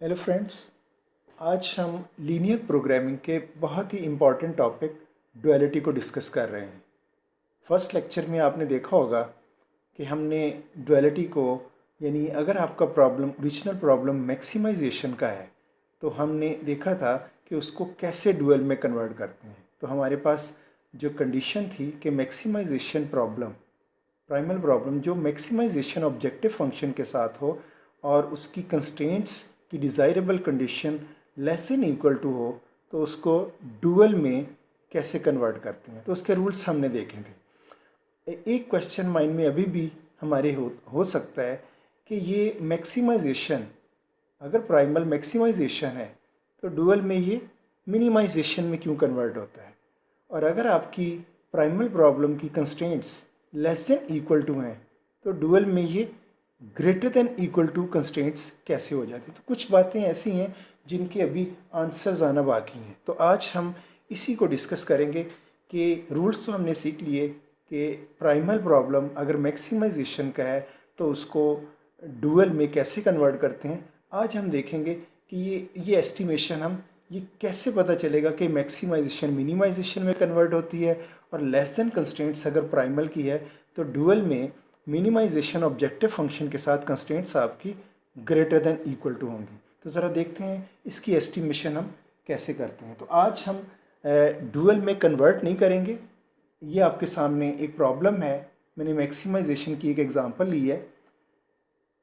Hello friends. आज हम linear programming के बहुत ही इम्पॉर्टेंट टॉपिक डुअलिटी को डिस्कस कर रहे हैं। फर्स्ट लेक्चर में आपने देखा होगा कि हमने डुअलिटी को यानी अगर आपका प्रॉब्लम ओरिजिनल प्रॉब्लम मैक्सिमाइजेशन का है तो हमने देखा था कि उसको कैसे डुअल में कन्वर्ट करते हैं। तो हमारे पास जो कंडीशन थी कि मैक्सिमाइजेशन प्रॉब्लम प्राइमल प्रॉब्लम जो मैक्सिमाइजेशन ऑब्जेक्टिव फंक्शन के साथ हो और उसकी कंस्ट्रेंट्स की desirable condition less than equal to हो तो उसको डुअल में कैसे कन्वर्ट करते हैं। तो उसके रूल्स हमने देखे थे। एक क्वेश्चन माइंड में अभी भी हमारे हो सकता है कि ये मैक्सिमाइजेशन अगर प्राइमल मैक्सिमाइजेशन है तो डुअल में ये मिनिमाइजेशन में क्यों कन्वर्ट होता है, और अगर आपकी प्राइमल प्रॉब्लम की constraints less than equal to हैं तो डुअल में ये greater than equal to constraints कैसे हो जाती हैं। तो कुछ बातें ऐसी हैं जिनके अभी आंसर्स आना बाकी हैं। तो आज हम इसी को डिस्कस करेंगे कि रूल्स तो हमने सीख लिए कि प्राइमल प्रॉब्लम अगर मैक्सिमाइजेशन का है तो उसको डुअल में कैसे कन्वर्ट करते हैं। आज हम देखेंगे कि ये एस्टिमेशन हम ये कैसे पता चलेगा कि मैक्सिमाइजेशन मिनिमाइजेशन में कन्वर्ट होती है और लेस देन कंस्ट्रेंट्स अगर प्राइमल की है तो डुअल में मिनिमाइजेशन ऑब्जेक्टिव फंक्शन के साथ कंस्ट्रेंट्स आपकी ग्रेटर देन इक्वल टू होंगी। तो ज़रा देखते हैं इसकी एस्टिमेशन हम कैसे करते हैं। तो आज हम डुअल में कन्वर्ट नहीं करेंगे। ये आपके सामने एक प्रॉब्लम है, मैंने मैक्सिमाइजेशन की एक एग्जांपल ली है।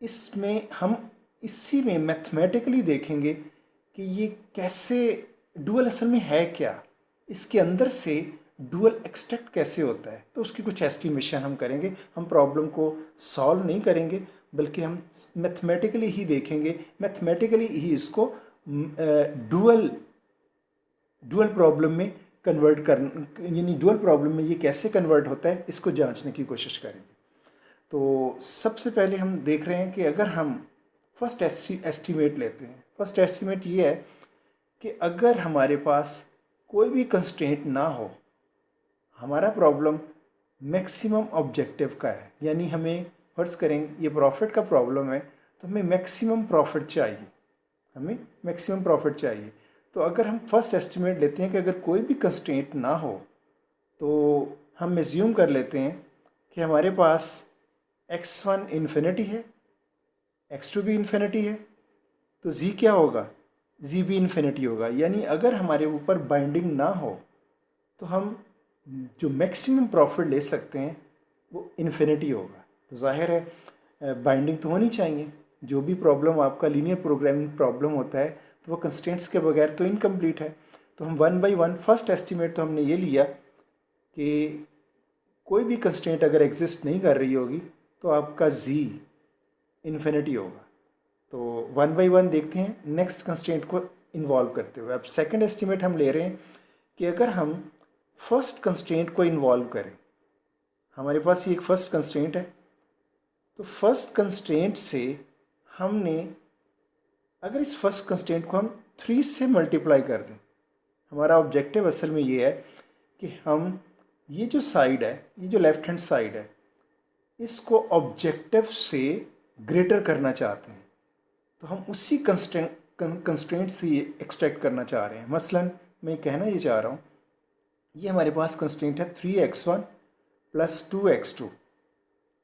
इसमें हम इसी में मैथमेटिकली देखेंगे कि ये कैसे डुअल असल में है क्या, इसके अंदर से डुअल एक्सट्रैक्ट कैसे होता है। तो उसकी कुछ एस्टिमेशन हम करेंगे। हम प्रॉब्लम को सॉल्व नहीं करेंगे बल्कि हम मैथमेटिकली ही देखेंगे, मैथमेटिकली ही इसको डुअल प्रॉब्लम में कन्वर्ट कर यानी डुअल प्रॉब्लम में ये कैसे कन्वर्ट होता है इसको जांचने की कोशिश करेंगे। तो सबसे पहले हम देख रहे हैं कि अगर हम फर्स्ट एस्टीमेट लेते हैं। फर्स्ट एस्टीमेट ये है कि अगर हमारे पास कोई भी कंस्ट्रेंट ना हो, हमारा प्रॉब्लम मैक्सिमम ऑब्जेक्टिव का है, यानी हमें फर्ज करें ये प्रॉफिट का प्रॉब्लम है तो हमें मैक्सिमम प्रॉफिट चाहिए, हमें मैक्सिमम प्रॉफिट चाहिए। तो अगर हम फर्स्ट एस्टिमेट लेते हैं कि अगर कोई भी कंस्ट्रेंट ना हो तो हम एज्यूम कर लेते हैं कि हमारे पास x1 इन्फिनिटी है, x2 भी इन्फिनिटी है, तो z क्या होगा, z भी इन्फिनिटी होगा। यानी अगर हमारे ऊपर बाइंडिंग ना हो तो हम जो मैक्सिमम प्रॉफिट ले सकते हैं वो इन्फिनिटी होगा। तो जाहिर है बाइंडिंग तो होनी चाहिए। जो भी प्रॉब्लम आपका लीनियर प्रोग्रामिंग प्रॉब्लम होता है तो वो कंस्ट्रेंट्स के बगैर तो इनकम्प्लीट है। तो हम one by one first estimate तो हमने ये लिया कि कोई भी कंस्ट्रेंट अगर एग्जिस्ट नहीं कर रही होगी तो आपका z इन्फिनिटी होगा। तो वन बाई वन देखते हैं नेक्स्ट कंस्ट्रेंट को इन्वॉल्व करते हुए। अब सेकंड एस्टिमेट हम ले रहे हैं कि अगर हम फर्स्ट कंस्ट्रेंट को इन्वॉल्व करें, हमारे पास ये एक फर्स्ट कंस्ट्रेंट है, तो फर्स्ट कंस्ट्रेंट से हमने अगर इस फर्स्ट कंस्ट्रेंट को हम 3 से मल्टीप्लाई कर दें, हमारा ऑब्जेक्टिव असल में ये है कि हम ये जो साइड है, ये जो लेफ्ट हैंड साइड है, इसको ऑब्जेक्टिव से ग्रेटर करना चाहते हैं। तो हम उसी कंस्ट्रेंट से ये एक्सट्रैक्ट करना चाह रहे हैं। मसलन मैं कहना ये चाह रहा हूँ, ये हमारे पास कंस्ट्रेंट है 3x1 प्लस 2x2।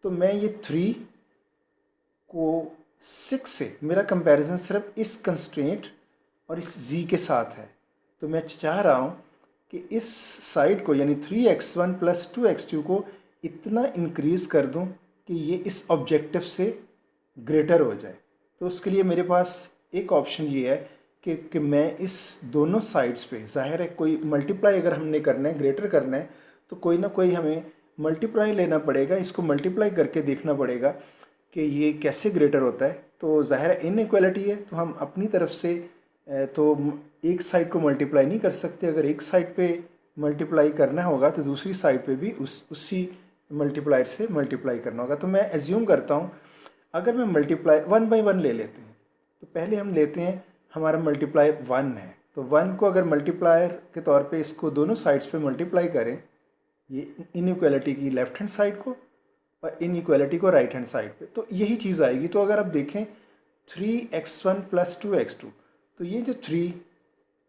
तो मैं ये 3 को 6 से, मेरा कंपैरिजन सिर्फ इस कंस्ट्रेंट और इस z के साथ है, तो मैं चाह रहा हूँ कि इस साइड को यानी 3x1 प्लस 2x2 को इतना इंक्रीज़ कर दूँ कि ये इस ऑब्जेक्टिव से ग्रेटर हो जाए। तो उसके लिए मेरे पास एक ऑप्शन ये है कि मैं इस दोनों साइड्स पे, जाहिर है कोई मल्टीप्लाई अगर हमने करना है, ग्रेटर करना है, तो कोई ना कोई हमें मल्टीप्लाई लेना पड़ेगा, इसको मल्टीप्लाई करके देखना पड़ेगा कि ये कैसे ग्रेटर होता है। तो जाहिर है इनइक्वालिटी है तो हम अपनी तरफ से तो एक साइड को मल्टीप्लाई नहीं कर सकते। अगर एक साइड पे मल्टीप्लाई करना होगा तो दूसरी साइड पे भी उसी मल्टीप्लायर से मल्टीप्लाई करना होगा। तो मैं एज्यूम करता हूँ अगर मैं मल्टीप्लाई वन बाई वन ले लेते हैं, तो पहले हम लेते हैं हमारा मल्टीप्लायर 1 है, तो 1 को अगर मल्टीप्लायर के तौर पे इसको दोनों साइड्स पे मल्टीप्लाई करें, ये इनइक्वालिटी की लेफ्ट हैंड साइड को और इनइक्वालिटी को राइट हैंड साइड पे, तो यही चीज़ आएगी। तो अगर आप देखें 3x1 + 2x2, तो ये जो 3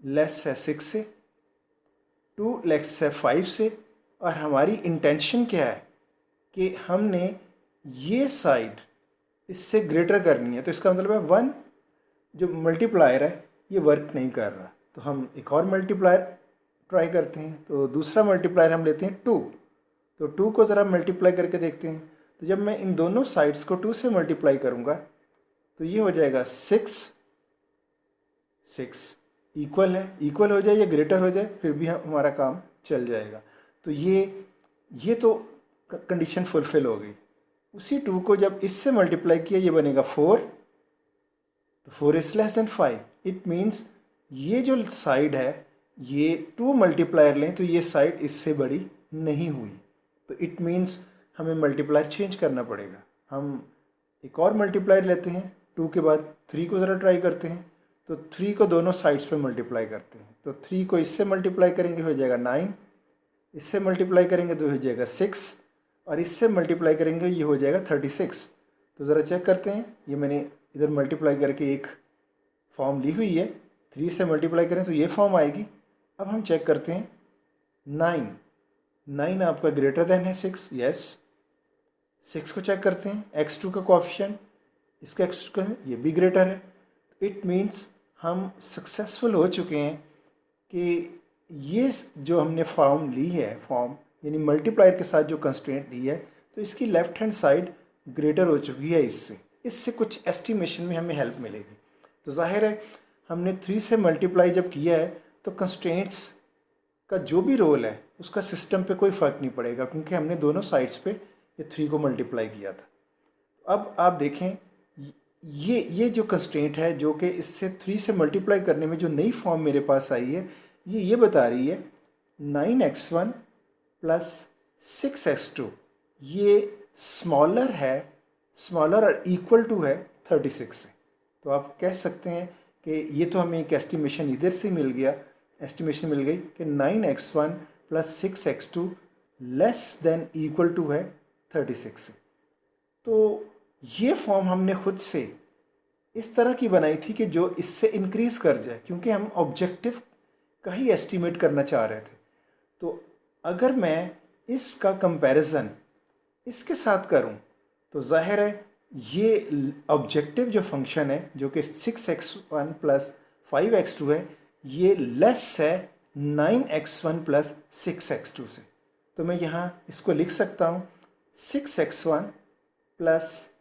लेस है 6 से, 2 लेस है 5 से, और हमारी इंटेंशन क्या है कि हमने ये साइड इससे ग्रेटर करनी है। तो इसका मतलब है 1 जो मल्टीप्लायर है ये वर्क नहीं कर रहा, तो हम एक और मल्टीप्लायर ट्राई करते हैं। तो दूसरा मल्टीप्लायर हम लेते हैं 2, तो 2 को ज़रा मल्टीप्लाई करके देखते हैं। तो जब मैं इन दोनों साइड्स को 2 से मल्टीप्लाई करूँगा तो ये हो जाएगा 6 इक्वल है, इक्वल हो जाए या ग्रेटर हो जाए फिर भी हमारा काम चल जाएगा। तो ये तो कंडीशन फुलफिल हो गई। उसी 2 को जब इससे मल्टीप्लाई किया ये बनेगा 4, तो 4 is less than 5। It means ये जो साइड है ये 2 मल्टीप्लायर लें तो ये साइड इससे बड़ी नहीं हुई, तो इट मीन्स हमें मल्टीप्लायर चेंज करना पड़ेगा। हम एक और मल्टीप्लायर लेते हैं, 2 के बाद 3 को ज़रा ट्राई करते हैं। तो 3 को दोनों साइड्स पे मल्टीप्लाई करते हैं, तो 3 को इससे मल्टीप्लाई करेंगे हो जाएगा 9, इससे मल्टीप्लाई करेंगे तो हो जाएगा 6, और इससे मल्टीप्लाई करेंगे ये हो जाएगा 36। तो ज़रा चेक करते हैं, ये मैंने इधर मल्टीप्लाई करके एक फॉर्म ली हुई है, 3 से मल्टीप्लाई करें तो ये फॉर्म आएगी। अब हम चेक करते हैं 9 आपका ग्रेटर देन है 6, यस। 6 को चेक करते हैं, x2 का कोएफिशिएंट इसका x2 का है, ये भी ग्रेटर है। इट मीन्स हम सक्सेसफुल हो चुके हैं कि ये जो हमने फॉर्म ली है, फॉर्म यानी मल्टीप्लायर के साथ जो कंस्ट्रेंट ली है, तो इसकी लेफ्ट हैंड साइड ग्रेटर हो चुकी है इससे कुछ एस्टिमेशन में हमें हेल्प मिलेगी। तो जाहिर है हमने 3 से मल्टीप्लाई जब किया है तो कंस्ट्रेंट्स का जो भी रोल है उसका सिस्टम पे कोई फ़र्क नहीं पड़ेगा, क्योंकि हमने दोनों साइड्स पे ये 3 को मल्टीप्लाई किया था। अब आप देखें ये जो कंस्ट्रेंट है जो कि इससे 3 से मल्टीप्लाई करने में जो नई फॉर्म मेरे पास आई है, ये बता रही है 9x1 + 6x2 ये स्मॉलर और इक्वल टू है 36 से। तो आप कह सकते हैं कि ये तो हमें एक एस्टिमेशन इधर से मिल गई कि 9x1 + 6x2 less than equal to है 36 से। तो ये फॉर्म हमने खुद से इस तरह की बनाई थी कि जो इससे इंक्रीज़ कर जाए, क्योंकि हम ऑब्जेक्टिव का ही एस्टिमेट करना चाह रहे थे। तो अगर मैं इसका कंपैरिजन इसके साथ करूं तो जाहिर है ये ऑब्जेक्टिव जो फंक्शन है जो कि 6x1 + 5x2 है, ये लेस है 9x1 + 6x2 से। तो मैं यहाँ इसको लिख सकता हूँ 6x1 +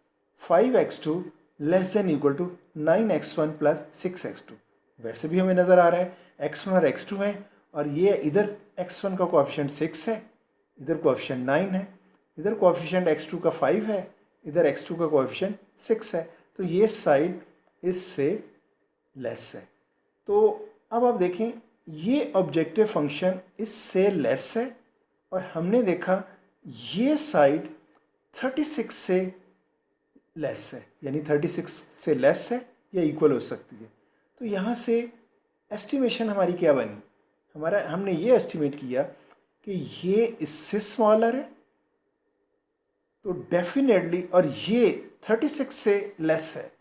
5x2 less than equal to 9x1 + 6x2। वैसे भी हमें नज़र आ रहा है x1 और x2 है, और ये इधर x1 का कोएफिशिएंट 6 है, इधर कोएफिशिएंट 9 है, इधर कोएफिशिएंट x2 का 5 है, इधर x2 का कोएफिशिएंट 6 है। तो ये साइड इससे लेस है। तो अब आप देखें ये ऑब्जेक्टिव फंक्शन इससे लेस है, और हमने देखा ये साइड 36 से लेस है, यानी 36 से लेस है या इक्वल हो सकती है। तो यहाँ से एस्टिमेशन हमारी क्या बनी, हमने ये एस्टिमेट किया कि ये इससे स्मॉलर है तो डेफिनेटली, और ये 36 से लेस है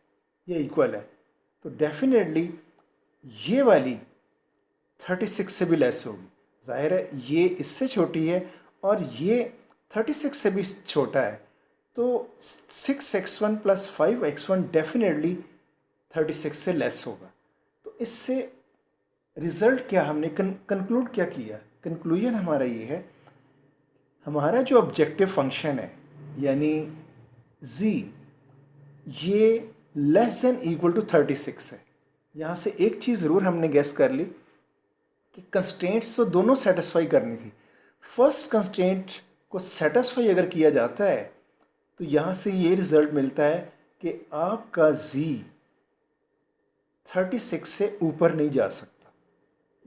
या इक्वल है तो डेफिनेटली ये वाली 36 से भी लेस होगी। जाहिर है ये इससे छोटी है और ये 36 से भी छोटा है, तो 6x1 + 5x1 डेफिनेटली 36 से लेस होगा। तो इससे रिज़ल्ट क्या हमने कंक्लूड क्या किया, कंक्लूजन हमारा ये है, हमारा जो ऑब्जेक्टिव फंक्शन है यानी z ये लेस देन इक्वल टू 36 है। यहाँ से एक चीज़ ज़रूर हमने गेस कर ली कि कंस्ट्रेंट्स तो दोनों सेटिस्फाई करनी थी। फर्स्ट कंस्ट्रेंट को सेटिस्फाई अगर किया जाता है तो यहाँ से ये रिज़ल्ट मिलता है कि आपका z 36 से ऊपर नहीं जा सकता,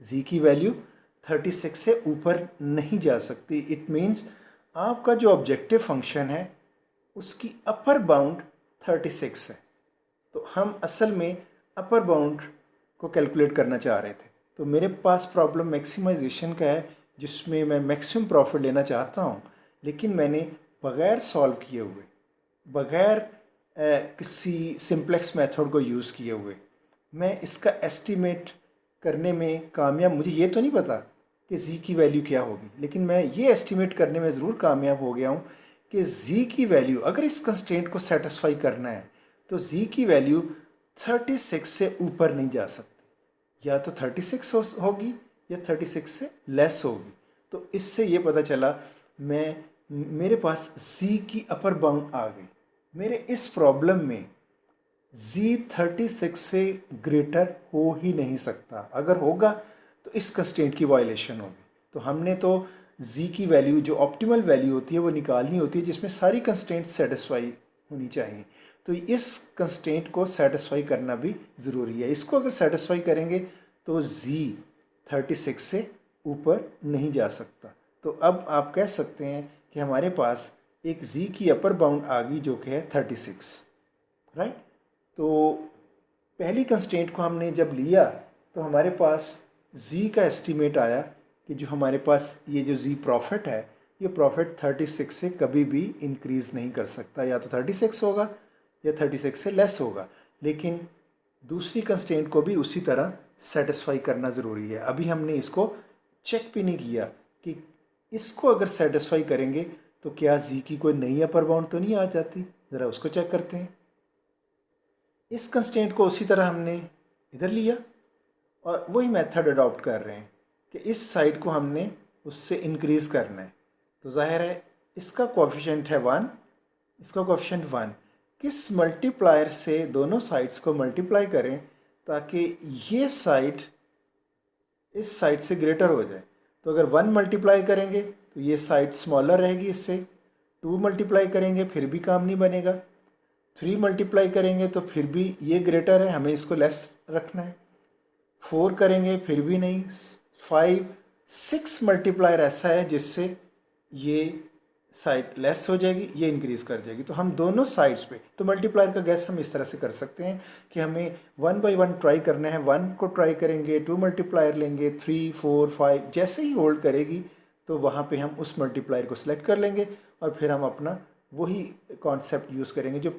z की वैल्यू 36 से ऊपर नहीं जा सकती। इट मीन्स आपका जो ऑब्जेक्टिव फंक्शन है उसकी अपर बाउंड 36 है। तो हम असल में अपर बाउंड को कैलकुलेट करना चाह रहे थे। तो मेरे पास प्रॉब्लम मैक्सिमाइजेशन का है जिसमें मैं मैक्सिमम प्रॉफिट लेना चाहता हूँ, लेकिन मैंने बग़ैर सॉल्व किए हुए, बग़ैर किसी सिंप्लेक्स मेथड को यूज़ किए हुए मैं इसका एस्टीमेट करने में कामयाब, मुझे ये तो नहीं पता कि z की वैल्यू क्या होगी, लेकिन मैं ये एस्टीमेट करने में ज़रूर कामयाब हो गया हूँ कि z की वैल्यू अगर इस कंस्ट्रेंट को सेटिस्फाई करना है तो z की वैल्यू 36 से ऊपर नहीं जा सकती, या तो 36 होगी या 36 से लेस होगी। तो इससे ये पता चला मेरे पास z की अपर बाउंड आ गई। मेरे इस प्रॉब्लम में z 36 से ग्रेटर हो ही नहीं सकता, अगर होगा तो इस कंस्ट्रेंट की वायलेशन होगी। तो हमने तो z की वैल्यू जो ऑप्टिमल वैल्यू होती है वो निकालनी होती है जिसमें सारी कंस्ट्रेंट सेटिस्फाई होनी चाहिए। तो इस कंस्ट्रेंट को सेटिस्फाई करना भी ज़रूरी है। इसको अगर सेटिस्फाई करेंगे तो z 36 से ऊपर नहीं जा सकता। तो अब आप कह सकते हैं कि हमारे पास एक z की अपर बाउंड आ गई जो कि है 36, राइट। तो पहली कंस्ट्रेंट को हमने जब लिया तो हमारे पास z का एस्टीमेट आया कि जो हमारे पास ये जो z प्रॉफिट है ये प्रॉफिट 36 से कभी भी इंक्रीज़ नहीं कर सकता, या तो 36 होगा या 36 से लेस होगा। लेकिन दूसरी कंस्ट्रेंट को भी उसी तरह सेटिस्फाई करना ज़रूरी है। अभी हमने इसको चेक भी नहीं किया कि इसको अगर सेटिस्फाई करेंगे तो क्या z की कोई नई अपर बाउंड तो नहीं आ जाती। ज़रा उसको चेक करते हैं। इस कंस्ट्रेंट को उसी तरह हमने इधर लिया और वही मेथड अडॉप्ट कर रहे हैं कि इस साइड को हमने उससे इंक्रीज़ करना है। तो जाहिर है इसका कोएफिशिएंट है 1, इसका कोएफिशिएंट 1। किस मल्टीप्लायर से दोनों साइड्स को मल्टीप्लाई करें ताकि ये साइड इस साइड से ग्रेटर हो जाए। तो अगर 1 मल्टीप्लाई करेंगे तो ये साइड स्मॉलर रहेगी इससे, 2 मल्टीप्लाई करेंगे फिर भी काम नहीं बनेगा, 3 मल्टीप्लाई करेंगे तो फिर भी ये ग्रेटर है, हमें इसको लेस रखना है, 4 करेंगे फिर भी नहीं, 5 6 मल्टीप्लायर ऐसा है जिससे ये साइड लेस हो जाएगी, ये इंक्रीज़ कर जाएगी। तो हम दोनों साइड्स पे तो मल्टीप्लायर का गैस हम इस तरह से कर सकते हैं कि हमें 1 बाई 1 ट्राई करना है। 1 को ट्राई करेंगे, 2 मल्टीप्लायर लेंगे, 3 4 5 जैसे ही होल्ड करेगी तो वहाँ पे हम उस मल्टीप्लायर को सिलेक्ट कर लेंगे और फिर हम अपना वही कॉन्सेप्ट यूज़ करेंगे जो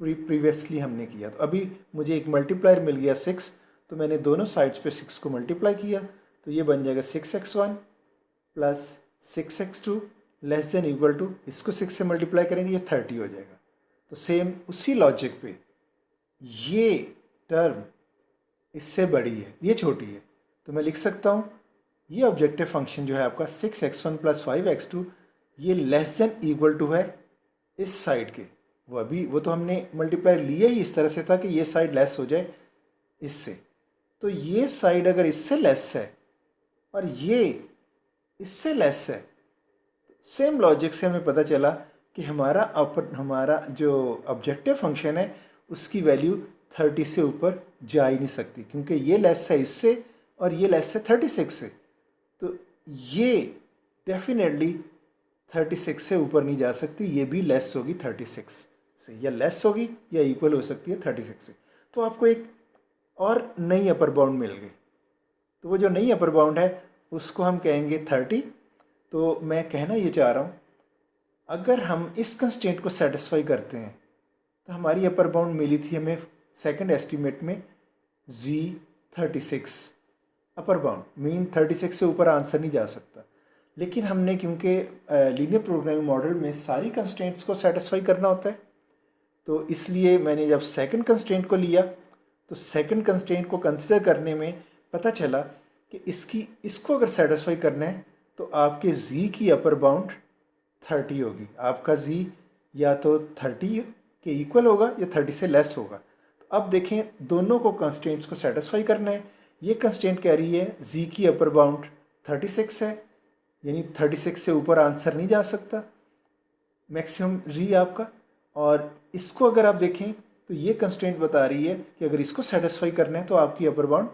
प्रीवियसली हमने किया। तो अभी मुझे एक मल्टीप्लायर मिल गया 6, तो मैंने दोनों साइड्स पे 6 को मल्टीप्लाई किया तो ये बन जाएगा 6x1 plus 6x2 less than equal to, इसको 6 से मल्टीप्लाई करेंगे ये 30 हो जाएगा। तो सेम उसी लॉजिक पे ये टर्म इससे बड़ी है, ये छोटी है, तो मैं लिख सकता हूँ ये ऑब्जेक्टिव फंक्शन जो है आपका 6x1 प्लस 5x2 ये लेस देन इक्वल टू है इस साइड के। वो तो हमने मल्टीप्लाई लिया ही इस तरह से था कि ये साइड लेस हो जाए इससे। तो ये साइड अगर इससे लेस है और ये इससे लेस है, सेम लॉजिक से हमें पता चला कि हमारा जो ऑब्जेक्टिव फंक्शन है उसकी वैल्यू 30 से ऊपर जा ही नहीं सकती, क्योंकि ये लेस है इससे और ये लेस है 36 से। तो ये डेफिनेटली 36 से ऊपर नहीं जा सकती, ये भी लेस होगी 36 से, या लेस होगी या इक्वल हो सकती है 36 से। तो आपको एक और नई अपर बाउंड मिल गई। तो वो जो नई अपर बाउंड है उसको हम कहेंगे 30। तो मैं कहना ये चाह रहा हूँ अगर हम इस कंस्ट्रेंट को सेटिस्फाई करते हैं तो हमारी अपर बाउंड मिली थी हमें सेकंड एस्टीमेट में z 36 अपर बाउंड, मीन 36 से ऊपर आंसर नहीं जा सकता। लेकिन हमने क्योंकि लीनियर प्रोग्रामिंग मॉडल में सारी कंस्ट्रेंट्स को सेटिस्फाई करना होता है तो इसलिए मैंने जब सेकंड कंस्ट्रेंट को लिया तो सेकंड कंस्ट्रेंट को कंसिडर करने में पता चला कि इसको अगर सेटिस्फाई करना है तो आपके z की अपर बाउंड 30 होगी। आपका z या तो 30 के इक्वल होगा या 30 से लेस होगा। तो अब देखें दोनों को कंस्ट्रेंट्स को सेटिस्फाई करना है। ये कंस्ट्रेंट कह रही है z की अपर बाउंड 36 है, यानी 36 से ऊपर आंसर नहीं जा सकता मैक्सिमम z आपका। और इसको अगर आप देखें तो ये कंस्ट्रेंट बता रही है कि अगर इसको सेटिस्फाई करना है तो आपकी अपर बाउंड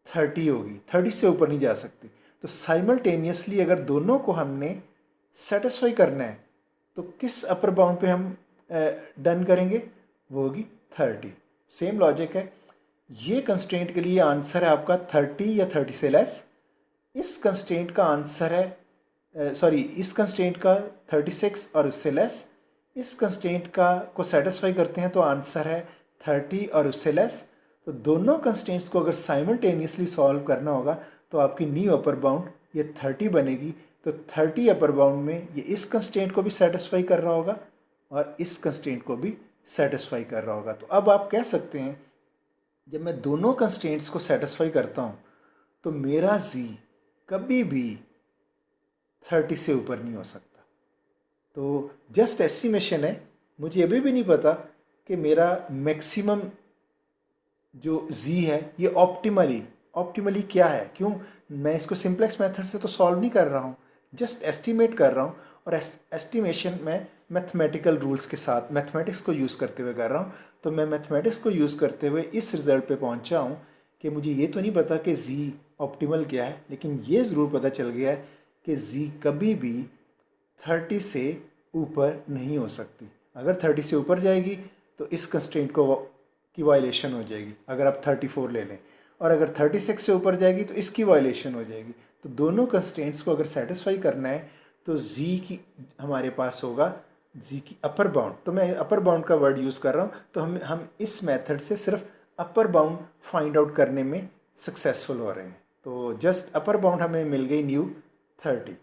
30 होगी, 30 से ऊपर नहीं जा सकती। तो साइमल्टेनियसली अगर दोनों को हमने सेटिस्फाई करना है तो किस अपर बाउंड पे हम डन करेंगे, वो होगी 30। सेम लॉजिक है। ये कंस्ट्रेंट के लिए आंसर है आपका 30 या 30 से लेस। इस कंस्ट्रेंट का आंसर है इस कंस्ट्रेंट का 36 और इससे लेस। इस कंस्ट्रेंट को सेटिस्फाई करते हैं तो आंसर है 30 और उससे लेस। तो दोनों कंस्ट्रेंट्स को अगर साइमल्टेनियसली सॉल्व करना होगा तो आपकी न्यू अपर बाउंड ये 30 बनेगी। तो 30 अपर बाउंड में ये इस कंस्ट्रेंट को भी सेटिस्फाई कर रहा होगा और इस कंस्ट्रेंट को भी सेटिस्फाई कर रहा होगा। तो अब आप कह सकते हैं जब मैं दोनों कंस्ट्रेंट्स को सेटिस्फाई करता हूँ तो मेरा z कभी भी 30 से ऊपर नहीं हो सकता। तो जस्ट एस्टिमेशन है, मुझे अभी भी नहीं पता कि मेरा मैक्सिमम जो z है ये ऑप्टिमली क्या है। क्यों? मैं इसको सिंपलेक्स मेथड से तो सॉल्व नहीं कर रहा हूँ, जस्ट एस्टिमेट कर रहा हूँ। और एस्टिमेशन में मैथमेटिकल रूल्स के साथ मैथमेटिक्स को यूज़ करते हुए कर रहा हूँ। तो मैं मैथमेटिक्स को यूज़ करते हुए इस रिज़ल्ट पे पहुँचा हूँ कि मुझे ये तो नहीं पता कि z ऑप्टिमल क्या है, लेकिन ये ज़रूर पता चल गया है कि z कभी भी 30 से ऊपर नहीं हो सकती। अगर 30 से ऊपर जाएगी तो इस कंस्ट्रेंट की वायलेशन हो जाएगी, अगर आप 34 ले लें। और अगर 36 से ऊपर जाएगी तो इसकी वायलेशन हो जाएगी। तो दोनों कंस्ट्रेंट्स को अगर सेटिस्फाई करना है तो z की हमारे पास होगा z की अपर बाउंड। तो मैं अपर बाउंड का वर्ड यूज़ कर रहा हूँ। तो हम इस मेथड से सिर्फ अपर बाउंड फाइंड आउट करने में सक्सेसफुल हो रहे हैं। तो जस्ट अपर बाउंड हमें मिल गई न्यू 30।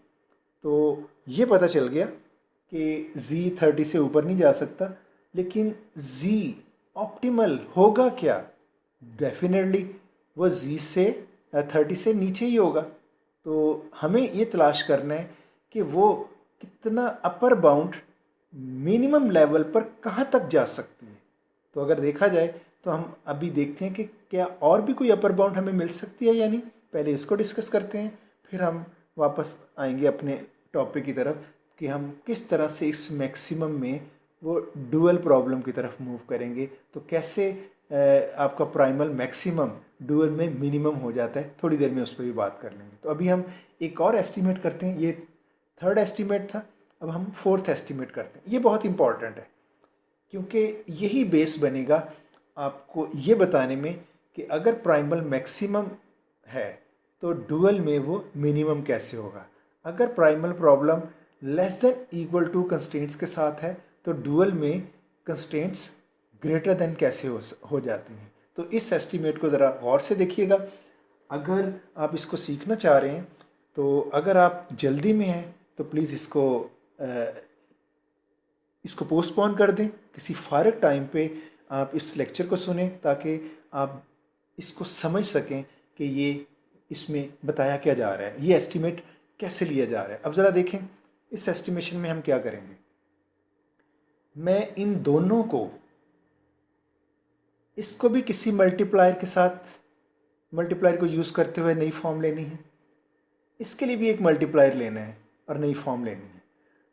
तो ये पता चल गया कि z 30 से ऊपर नहीं जा सकता, लेकिन z ऑप्टिमल होगा क्या? डेफिनेटली वो z से 30 से नीचे ही होगा। तो हमें ये तलाश करना है कि वो कितना अपर बाउंड मिनिमम लेवल पर कहाँ तक जा सकती है। तो अगर देखा जाए तो हम अभी देखते हैं कि क्या और भी कोई अपर बाउंड हमें मिल सकती है या नहीं। पहले इसको डिस्कस करते हैं, फिर हम वापस आएंगे अपने टॉपिक की तरफ कि हम किस तरह से इस मैक्सिमम में वो डुअल प्रॉब्लम की तरफ मूव करेंगे। तो कैसे आपका प्राइमल मैक्सिमम डुअल में मिनिमम हो जाता है, थोड़ी देर में उस पर भी बात कर लेंगे। तो अभी हम एक और एस्टीमेट करते हैं। ये थर्ड एस्टीमेट था, अब हम फोर्थ एस्टीमेट करते हैं। ये बहुत इंपॉर्टेंट है क्योंकि यही बेस बनेगा आपको ये बताने में कि अगर प्राइमल मैक्सिमम है तो डुअल में वो मिनिमम कैसे होगा। अगर primal problem less than equal to constraints के साथ है तो डुअल में कंस्ट्रेंट्स ग्रेटर देन कैसे हो जाती हैं। तो इस एस्टीमेट को ज़रा गौर से देखिएगा। अगर आप इसको सीखना चाह रहे हैं तो अगर आप जल्दी में हैं तो प्लीज़ इसको पोस्टपोन कर दें, किसी फारग टाइम पे आप इस लेक्चर को सुनें ताकि आप इसको समझ सकें कि ये इसमें बताया क्या जा रहा है, ये एस्टीमेट कैसे लिया जा रहा है। अब ज़रा देखें इस एस्टिमेशन में हम क्या करेंगे। मैं इन दोनों को, इसको भी किसी मल्टीप्लायर के साथ, मल्टीप्लायर को यूज़ करते हुए नई फॉर्म लेनी है, इसके लिए भी एक मल्टीप्लायर लेना है और नई फॉर्म लेनी है।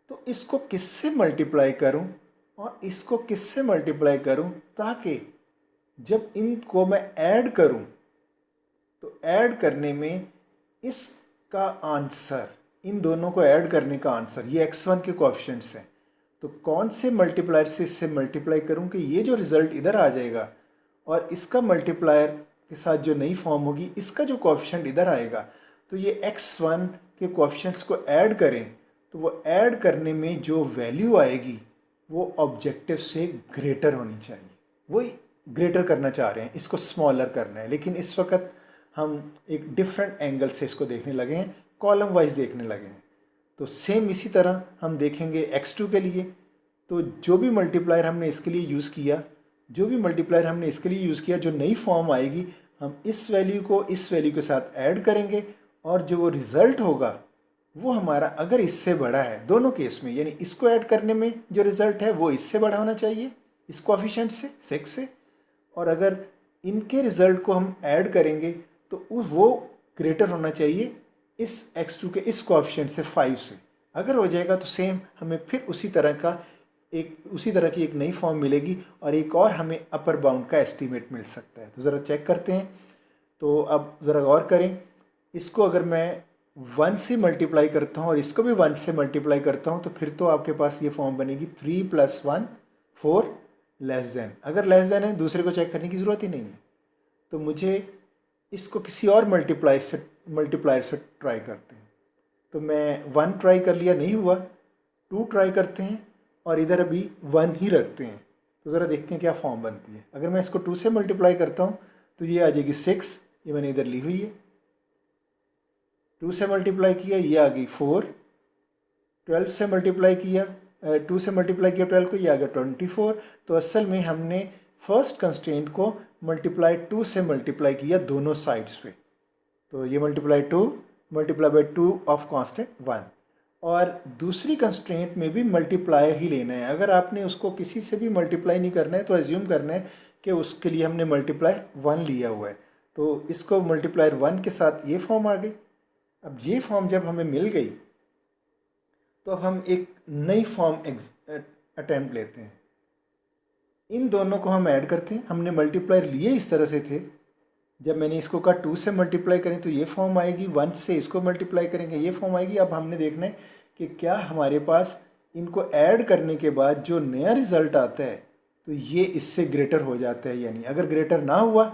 तो इसको किससे मल्टीप्लाई करूं और इसको किससे मल्टीप्लाई करूं ताकि जब इनको मैं ऐड करूं तो ऐड करने में इसका आंसर, इन दोनों को ऐड करने का आंसर, ये x1 के कोएफिशिएंट्स हैं, तो कौन से मल्टीप्लायर से इससे मल्टीप्लाई करूं कि ये जो रिज़ल्ट इधर आ जाएगा और इसका मल्टीप्लायर के साथ जो नई फॉर्म होगी इसका जो कोएफिशिएंट इधर आएगा, तो ये x1 के कोएफिशिएंट्स को ऐड करें तो वो ऐड करने में जो वैल्यू आएगी वो ऑब्जेक्टिव से ग्रेटर होनी चाहिए। वही ग्रेटर करना चाह रहे हैं, इसको स्मॉलर करना है। लेकिन इस वक्त हम एक डिफरेंट एंगल से इसको देखने लगे हैं, कॉलम वाइज देखने लगे हैं। तो सेम इसी तरह हम देखेंगे x2 के लिए। तो जो भी मल्टीप्लायर हमने इसके लिए यूज़ किया, जो नई फॉर्म आएगी हम इस वैल्यू को इस वैल्यू के साथ ऐड करेंगे और जो वो रिज़ल्ट होगा वो हमारा अगर इससे बड़ा है, दोनों केस में, यानी इसको ऐड करने में जो रिज़ल्ट है वो इससे बड़ा होना चाहिए इस कोएफिशिएंट से 6 से, और अगर इनके रिज़ल्ट को हम ऐड करेंगे तो वो ग्रेटर होना चाहिए इस x2 के इस कोएफिशिएंट से 5 से। अगर हो जाएगा तो सेम हमें फिर उसी तरह की एक नई फॉर्म मिलेगी और एक और हमें अपर बाउंड का एस्टीमेट मिल सकता है। तो ज़रा चेक करते हैं। तो अब ज़रा गौर करें, इसको अगर मैं 1 से मल्टीप्लाई करता हूँ और इसको भी 1 से मल्टीप्लाई करता हूँ तो फिर तो आपके पास ये फॉर्म बनेगी 3 + 1 4 लेस देन। अगर लेस देन है दूसरे को चेक करने की ज़रूरत ही नहीं है। तो मुझे इसको किसी और मल्टीप्लायर से ट्राई करते हैं। तो मैं 1 ट्राई कर लिया, नहीं हुआ, 2 ट्राई करते हैं, और इधर अभी 1 ही रखते हैं, तो ज़रा देखते हैं क्या फॉर्म बनती है। अगर मैं इसको 2 से मल्टीप्लाई करता हूँ तो ये आ जाएगी 6, ये मैंने इधर ली हुई है। 2 से मल्टीप्लाई किया, ये आ गई 4। 12 से मल्टीप्लाई किया, 2 से मल्टीप्लाई किया 12 को, ये आ गया 24। तो असल में हमने फर्स्ट कंस्ट्रेंट को मल्टीप्लाई 2 से मल्टीप्लाई किया दोनों साइड्स पे, तो ये मल्टीप्लाई 2 बाई 2 ऑफ कांस्टेंट 1। और दूसरी कंस्ट्रेंट में भी मल्टीप्लाई ही लेना है। अगर आपने उसको किसी से भी मल्टीप्लाई नहीं करना है तो एज्यूम करना है कि उसके लिए हमने मल्टीप्लायर 1 लिया हुआ है। तो इसको मल्टीप्लायर 1 के साथ ये फॉर्म आ गई। अब ये फॉर्म जब हमें मिल गई तो अब हम एक नई फॉर्म अटेम्प्ट लेते हैं। इन दोनों को हम ऐड करते हैं। हमने मल्टीप्लायर लिए इस तरह से थे, जब मैंने इसको कहा 2 से मल्टीप्लाई करें तो ये फॉर्म आएगी, 1 से इसको मल्टीप्लाई करेंगे ये फॉर्म आएगी। अब हमने देखना है कि क्या हमारे पास इनको ऐड करने के बाद जो नया रिज़ल्ट आता है तो ये इससे ग्रेटर हो जाता है या नहीं। अगर ग्रेटर ना हुआ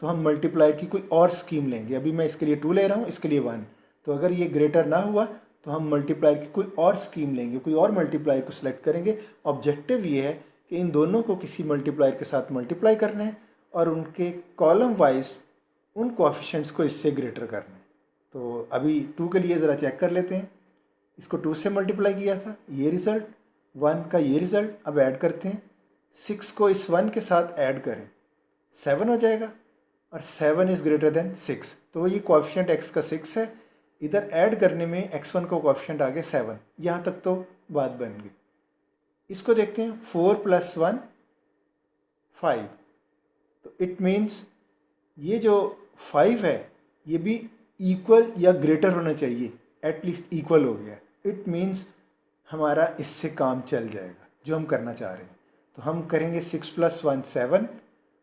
तो हम मल्टीप्लाई की कोई और स्कीम लेंगे। अभी मैं इसके लिए 2 ले रहा हूँ, इसके लिए 1। तो अगर ये ग्रेटर ना हुआ तो हम मल्टीप्लायर की कोई और स्कीम लेंगे, कोई और मल्टीप्लायर को सिलेक्ट करेंगे। ऑब्जेक्टिव ये है कि इन दोनों को किसी मल्टीप्लायर के साथ मल्टीप्लाई करना है और उनके कॉलम वाइज उन कोएफिशिएंट्स को इससे ग्रेटर करना है। तो अभी 2 के लिए ज़रा चेक कर लेते हैं। इसको 2 से मल्टीप्लाई किया था, ये रिज़ल्ट, 1 का ये रिज़ल्ट। अब ऐड करते हैं, 6 को इस 1 के साथ ऐड करें, 7 हो जाएगा और 7 इज़ ग्रेटर देन 6। तो ये कोएफिशिएंट x का 6 है। इधर ऐड करने में x1 का कोएफिशिएंट आ गया 7। यहाँ तक तो बात बन गई। इसको देखते हैं, 4 + 1 5। तो इट मीन्स ये जो 5 है ये भी इक्वल या ग्रेटर होना चाहिए, एटलीस्ट इक्वल हो गया। इट मीन्स हमारा इससे काम चल जाएगा जो हम करना चाह रहे हैं। तो हम करेंगे 6 + 1 7,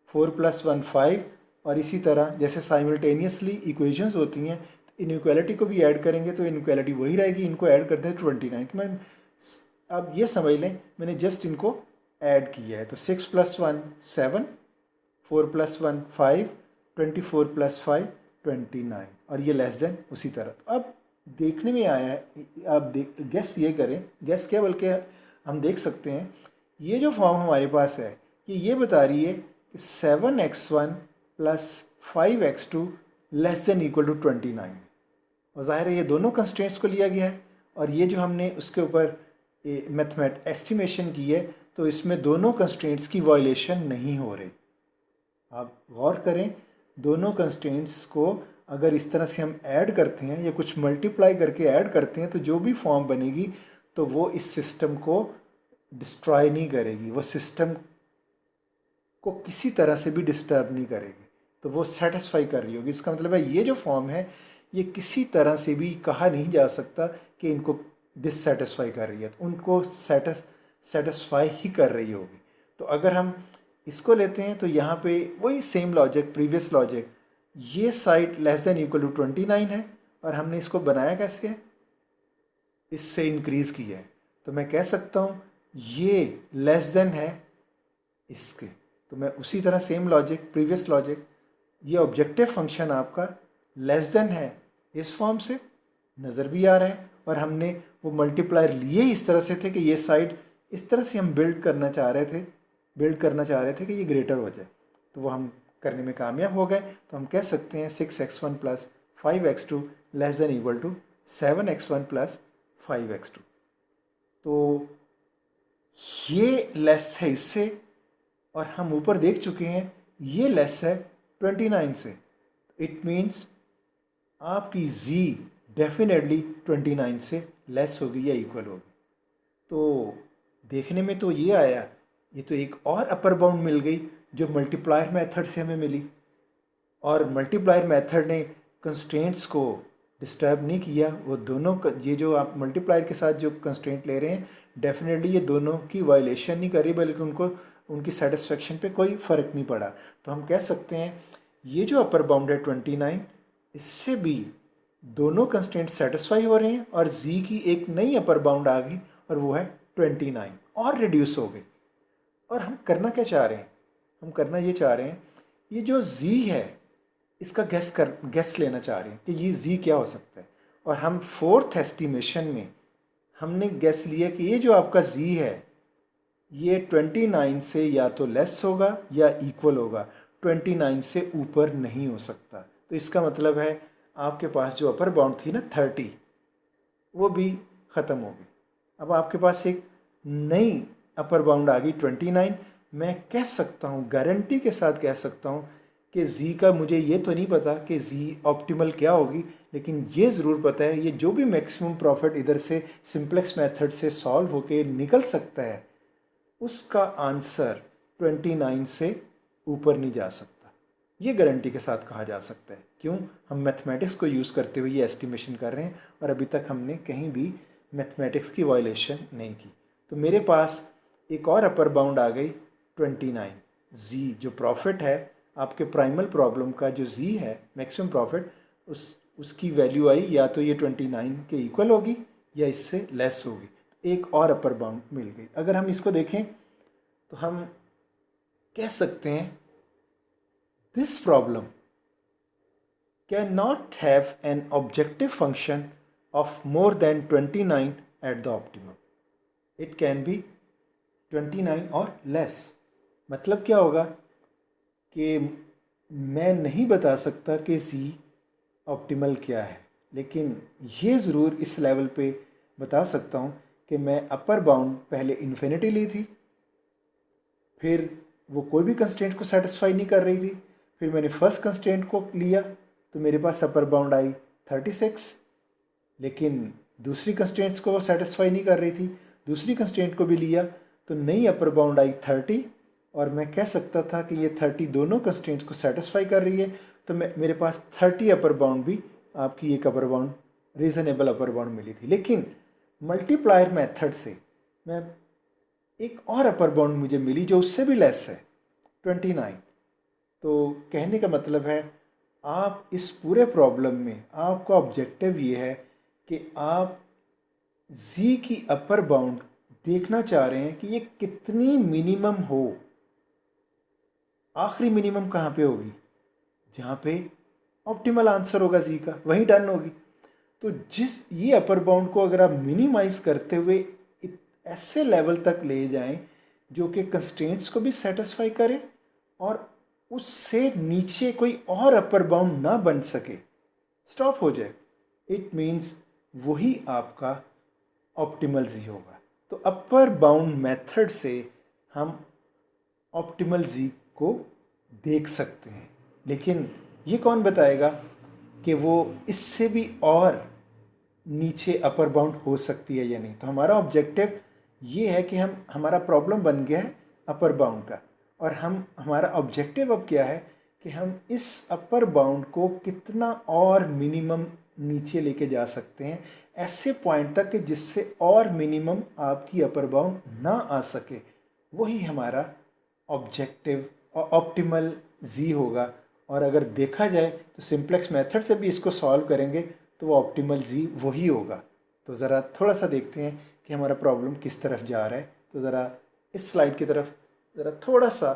4 + 1 5, और इसी तरह जैसे साइमल्टेनियसली इक्वेशंस होती हैं इनइक्वालिटी को भी ऐड करेंगे तो इनइक्वालिटी वही रहेगी। इनको ऐड करते हैं 29। तो मैं अब ये समझ लें मैंने जस्ट इनको ऐड किया है। तो 6 + 1 7, 4 + 1 5, 24 + 5 29, और ये लेस देन उसी तरह। तो अब देखने में आया है, आप गेस ये करें, गेस क्या बल्कि हम देख सकते हैं ये जो फॉर्म हमारे पास है ये बता रही है कि 7x1 + 5x2 less than equal to 29। और ज़ाहिर है ये दोनों कंस्ट्रेंट्स को लिया गया है और ये जो हमने उसके ऊपर मैथमेट एस्टिमेशन की है तो इसमें दोनों कंस्ट्रेंट्स की वायलेशन नहीं हो रही। आप गौर करें, दोनों कंस्ट्रेंट्स को अगर इस तरह से हम ऐड करते हैं या कुछ मल्टीप्लाई करके ऐड करते हैं तो जो भी फॉर्म बनेगी तो वो इस सिस्टम को डिस्ट्रॉय नहीं करेगी, वो सिस्टम को किसी तरह से भी डिस्टर्ब नहीं करेगी, तो वो सेटिस्फाई कर रही होगी। इसका मतलब है ये जो फॉर्म है ये किसी तरह से भी कहा नहीं जा सकता कि इनको डिससेटिस्फाई कर रही है, तो उनको सेटिस्फाई ही कर रही होगी। तो अगर हम इसको लेते हैं तो यहाँ पे वही सेम लॉजिक, प्रीवियस लॉजिक, ये side less than equal to 29 है और हमने इसको बनाया कैसे है, इससे इंक्रीज़ किया है। तो मैं कह सकता हूँ ये लेस देन है इसके। तो मैं उसी तरह सेम लॉजिक, प्रीवियस लॉजिक, ये ऑब्जेक्टिव फंक्शन आपका लेस देन है इस फॉर्म से नज़र भी आ रहा है और हमने वो मल्टीप्लायर लिए इस तरह से थे कि ये साइड इस तरह से हम बिल्ड करना चाह रहे थे कि ये ग्रेटर हो जाए, तो वो हम करने में कामयाब हो गए। तो हम कह सकते हैं 6x1 + 5x2 less than equal to 7x1 + 5x2। तो ये लेस है इससे और हम ऊपर देख चुके हैं ये लेस है 29 से। इट मीन्स आपकी z डेफिनेटली 29 से लेस होगी या इक्वल होगी। तो देखने में तो ये आया, ये तो एक और अपर बाउंड मिल गई जो मल्टीप्लायर मेथड से हमें मिली, और मल्टीप्लायर मेथड ने कंस्ट्रेंट्स को डिस्टर्ब नहीं किया। वो दोनों ये जो आप मल्टीप्लायर के साथ जो कंस्ट्रेंट ले रहे हैं डेफिनेटली ये दोनों की वायलेशन नहीं कर रही, बल्कि उनको उनकी सेटिस्फेक्शन पे कोई फ़र्क नहीं पड़ा। तो हम कह सकते हैं ये जो अपर बाउंड है 29, इससे भी दोनों कंस्ट्रेंट सेटिस्फाई हो रहे हैं और z की एक नई अपर बाउंड आ गई और वो है 29 और रिड्यूस हो गई। और हम करना क्या चाह रहे हैं, हम करना ये चाह रहे हैं ये जो z है इसका गैस लेना चाह रहे हैं कि ये z क्या हो सकता है। और हम 4th एस्टिमेशन में हमने गैस लिया कि ये जो आपका z है ये 29 से या तो लेस होगा या इक्वल होगा, 29 से ऊपर नहीं हो सकता। तो इसका मतलब है आपके पास जो अपर बाउंड थी ना 30, वो भी ख़त्म हो गई। अब आपके पास एक नई अपर बाउंड आ गई 29। मैं कह सकता हूँ, गारंटी के साथ कह सकता हूँ कि जी का, मुझे ये तो नहीं पता कि जी ऑप्टिमल क्या होगी, लेकिन ये ज़रूर पता है ये जो भी मैक्सिमम प्रॉफिट इधर से सिंपलेक्स मेथड से सॉल्व होके निकल सकता है, उसका आंसर 29 से ऊपर नहीं जा सकता। ये गारंटी के साथ कहा जा सकता है। क्यों? हम मैथमेटिक्स को यूज़ करते हुए ये एस्टिमेशन कर रहे हैं और अभी तक हमने कहीं भी मैथमेटिक्स की वायलेशन नहीं की। तो मेरे पास एक और अपर बाउंड आ गई 29। जी जो प्रॉफिट है आपके प्राइमल प्रॉब्लम का, जो जी है मैक्सिमम प्रॉफिट, उसकी वैल्यू आई या तो ये 29 के इक्वल होगी या इससे लेस होगी। एक और अपर बाउंड मिल गई। अगर हम इसको देखें तो हम कह सकते हैं this problem can not have an objective function of more than 29 at the optimum. It can be 29 और लेस। मतलब क्या होगा कि मैं नहीं बता सकता कि सी ऑप्टिमल क्या है, लेकिन ये ज़रूर इस लेवल पे बता सकता हूँ कि मैं अपर बाउंड पहले इन्फिनिटी ली थी, फिर वो कोई भी कंस्ट्रेंट को सेटिस्फाई नहीं कर रही थी, फिर मैंने फर्स्ट कंस्ट्रेंट को लिया तो मेरे पास अपर बाउंड आई 36, लेकिन दूसरी कंस्ट्रेंट्स को वो सेटिस्फाई नहीं कर रही थी। दूसरी कंस्ट्रेंट को भी लिया तो नई अपर बाउंड आई 30, और मैं कह सकता था कि ये 30 दोनों कंस्ट्रेंट्स को सेटिस्फाई कर रही है, तो मेरे पास 30 अपर बाउंड भी आपकी एक upper bound, reasonable upper bound मिली थी। लेकिन मल्टीप्लायर मेथड से मैं एक और अपर बाउंड मुझे मिली जो उससे भी लेस है 29। तो कहने का मतलब है आप इस पूरे प्रॉब्लम में आपका ऑब्जेक्टिव ये है कि आप जी की अपर बाउंड देखना चाह रहे हैं कि ये कितनी मिनिमम हो। आखिरी मिनिमम कहाँ पे होगी? जहाँ पे ऑप्टिमल आंसर होगा जी का, वहीं डन होगी। तो ये अपर बाउंड को अगर आप मिनिमाइज करते हुए ऐसे लेवल तक ले जाएं जो कि कंस्ट्रेंट्स को भी सेटिस्फाई करे और उससे नीचे कोई और अपर बाउंड ना बन सके, स्टॉप हो जाए, इट मीन्स वही आपका ऑप्टिमल जी होगा। तो अपर बाउंड मेथड से हम ऑप्टिमल जी को देख सकते हैं, लेकिन ये कौन बताएगा कि वो इससे भी और नीचे अपर बाउंड हो सकती है या नहीं। तो हमारा ऑब्जेक्टिव ये है कि हमारा प्रॉब्लम बन गया है अपर बाउंड का, और हमारा ऑब्जेक्टिव अब क्या है कि हम इस अपर बाउंड को कितना और मिनिमम नीचे लेके जा सकते हैं, ऐसे पॉइंट तक कि जिससे और मिनिमम आपकी अपर बाउंड ना आ सके। वही हमारा ऑब्जेक्टिव और ऑप्टिमल जी होगा। और अगर देखा जाए तो सिंप्लेक्स मेथड से भी इसको सॉल्व करेंगे तो वो ऑप्टिमल जी वही होगा। तो ज़रा थोड़ा सा देखते हैं कि हमारा प्रॉब्लम किस तरफ जा रहा है। तो ज़रा इस स्लाइड की तरफ ज़रा थोड़ा सा,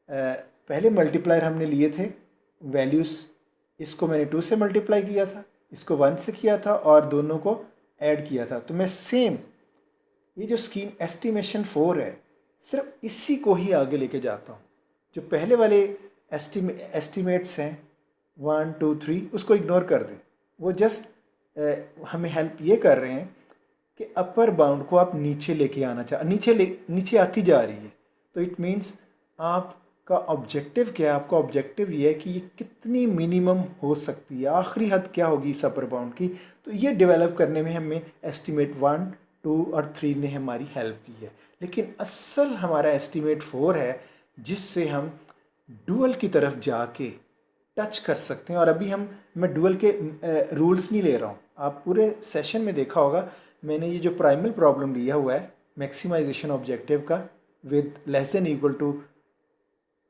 पहले मल्टीप्लायर हमने लिए थे वैल्यूज़, इसको मैंने 2 से मल्टीप्लाई किया था, इसको 1 से किया था और दोनों को ऐड किया था। तो मैं सेम ये जो स्कीम एस्टिमेशन 4 है, सिर्फ इसी को ही आगे लेके जाता हूँ। जो पहले वाले एस्टिमेट्स हैं 1 2 3 उसको इग्नोर कर दें। वो जस्ट हमें हेल्प ये कर रहे हैं कि अपर बाउंड को आप नीचे लेके आना नीचे आती जा रही है। तो इट मीन्स आपका ऑब्जेक्टिव क्या है? आपका ऑब्जेक्टिव ये है कि ये कितनी मिनिमम हो सकती है, आखिरी हद क्या होगी इस अपर बाउंड की। तो ये डेवलप करने में हमें एस्टिमेट 1 2 और 3 ने हमारी हेल्प की है। लेकिन असल हमारा एस्टिमेट 4 है जिससे हम डुअल की तरफ जाके टच कर सकते हैं। और अभी मैं डुअल के रूल्स नहीं ले रहा हूँ। आप पूरे सेशन में देखा होगा मैंने ये जो प्राइमल प्रॉब्लम लिया हुआ है मैक्सिमाइजेशन ऑब्जेक्टिव का with less than equal to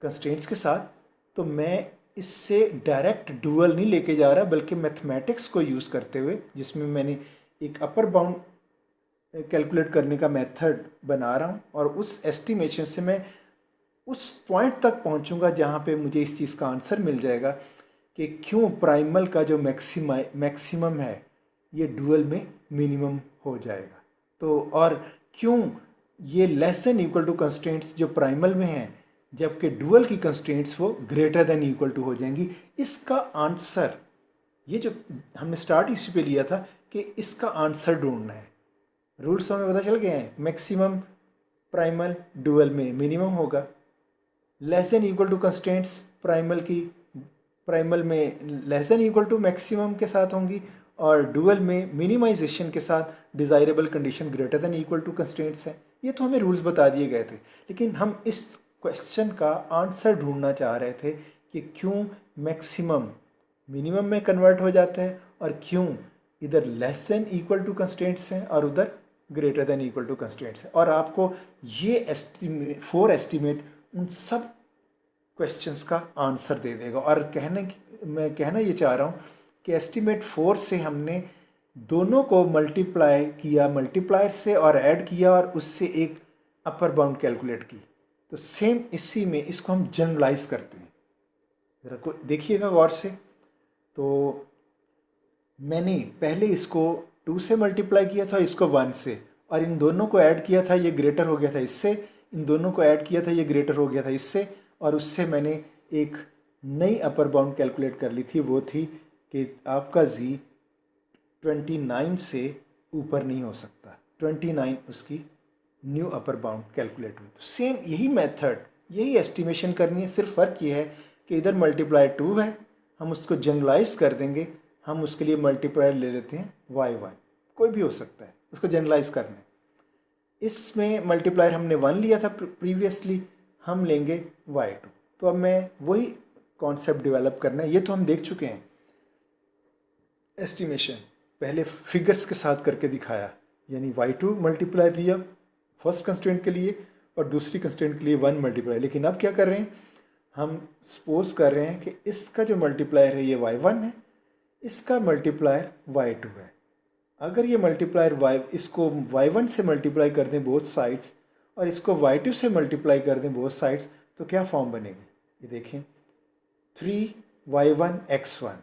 constraints के साथ, तो मैं इससे डायरेक्ट डुअल नहीं लेके जा रहा, बल्कि मैथमेटिक्स को यूज़ करते हुए, जिसमें मैंने एक अपर बाउंड कैलकुलेट करने का मेथड बना रहा हूँ और उस एस्टिमेशन से मैं उस पॉइंट तक पहुँचूँगा जहाँ पे मुझे इस चीज़ का आंसर मिल जाएगा कि क्यों प्राइमल का जो मैक्सिमम है ये डुअल में मिनिमम हो जाएगा। तो और क्यों ये less than equal to constraints जो प्राइमल में हैं, जबकि डुअल की कंस्ट्रेंट्स वो ग्रेटर देन इक्वल टू हो जाएंगी। इसका आंसर, ये जो हमने स्टार्ट इसी पे लिया था कि इसका आंसर ढूंढना है। रूल्स हमें पता चल गए हैं। मैक्सिमम प्राइमल डुअल में मिनिमम होगा, less than equal to constraints primal में less than equal to maximum के साथ होंगी, और डुअल में मिनिमाइजेशन के साथ desirable condition greater than equal to constraints हैं। ये तो हमें रूल्स बता दिए गए थे, लेकिन हम इस क्वेश्चन का आंसर ढूंढना चाह रहे थे कि क्यों मैक्सिमम मिनिमम में कन्वर्ट हो जाता है और क्यों इधर less than equal to constraints हैं और उधर greater than equal to constraints हैं। और आपको ये फोर एस्टीमेट उन सब क्वेश्चंस का आंसर दे देगा। और मैं कहना ये चाह रहा हूँ कि एस्टीमेट 4 से हमने दोनों को मल्टीप्लाई किया मल्टीप्लायर से और ऐड किया और उससे एक अपर बाउंड कैलकुलेट की। तो सेम इसी में इसको हम जनरलाइज करते हैं। ज़रा को देखिएगा गौर से। तो मैंने पहले इसको 2 से मल्टीप्लाई किया था, इसको 1 से, और इन दोनों को ऐड किया था, ये ग्रेटर हो गया था इससे। इन दोनों को ऐड किया था, ये ग्रेटर हो गया था इससे। और उससे मैंने एक नई अपर बाउंड कैलकुलेट कर ली थी, वो थी कि आपका जी 29 से ऊपर नहीं हो सकता। 29 उसकी न्यू अपर बाउंड कैलकुलेट हुई। तो सेम यही मेथड, यही एस्टिमेशन करनी है। सिर्फ फ़र्क ये है कि इधर मल्टीप्लाई 2 है, हम उसको जनरलाइज कर देंगे। हम उसके लिए मल्टीप्लायर ले लेते हैं y1, कोई भी हो सकता है, उसको जनरलाइज करना है। इसमें मल्टीप्लायर हमने 1 लिया था प्रीवियसली, हम लेंगे y2। तो अब मैं वही कॉन्सेप्ट डेवलप करना है। ये तो हम देख चुके हैं एस्टिमेशन, पहले फिगर्स के साथ करके दिखाया, यानी y2 मल्टीप्लाई लिया फर्स्ट कंस्ट्रेंट के लिए और दूसरी कंस्ट्रेंट के लिए 1 मल्टीप्लाई। लेकिन अब क्या कर रहे हैं, हम सपोज कर रहे हैं कि इसका जो मल्टीप्लायर है ये y1 है, इसका मल्टीप्लायर y2 है। अगर ये मल्टीप्लायर इसको y1 से मल्टीप्लाई कर दें बोथ साइड्स और इसको y2 से मल्टीप्लाई कर दें बोथ साइड्स, तो क्या फॉर्म बनेगी, ये देखें 3y1 x1।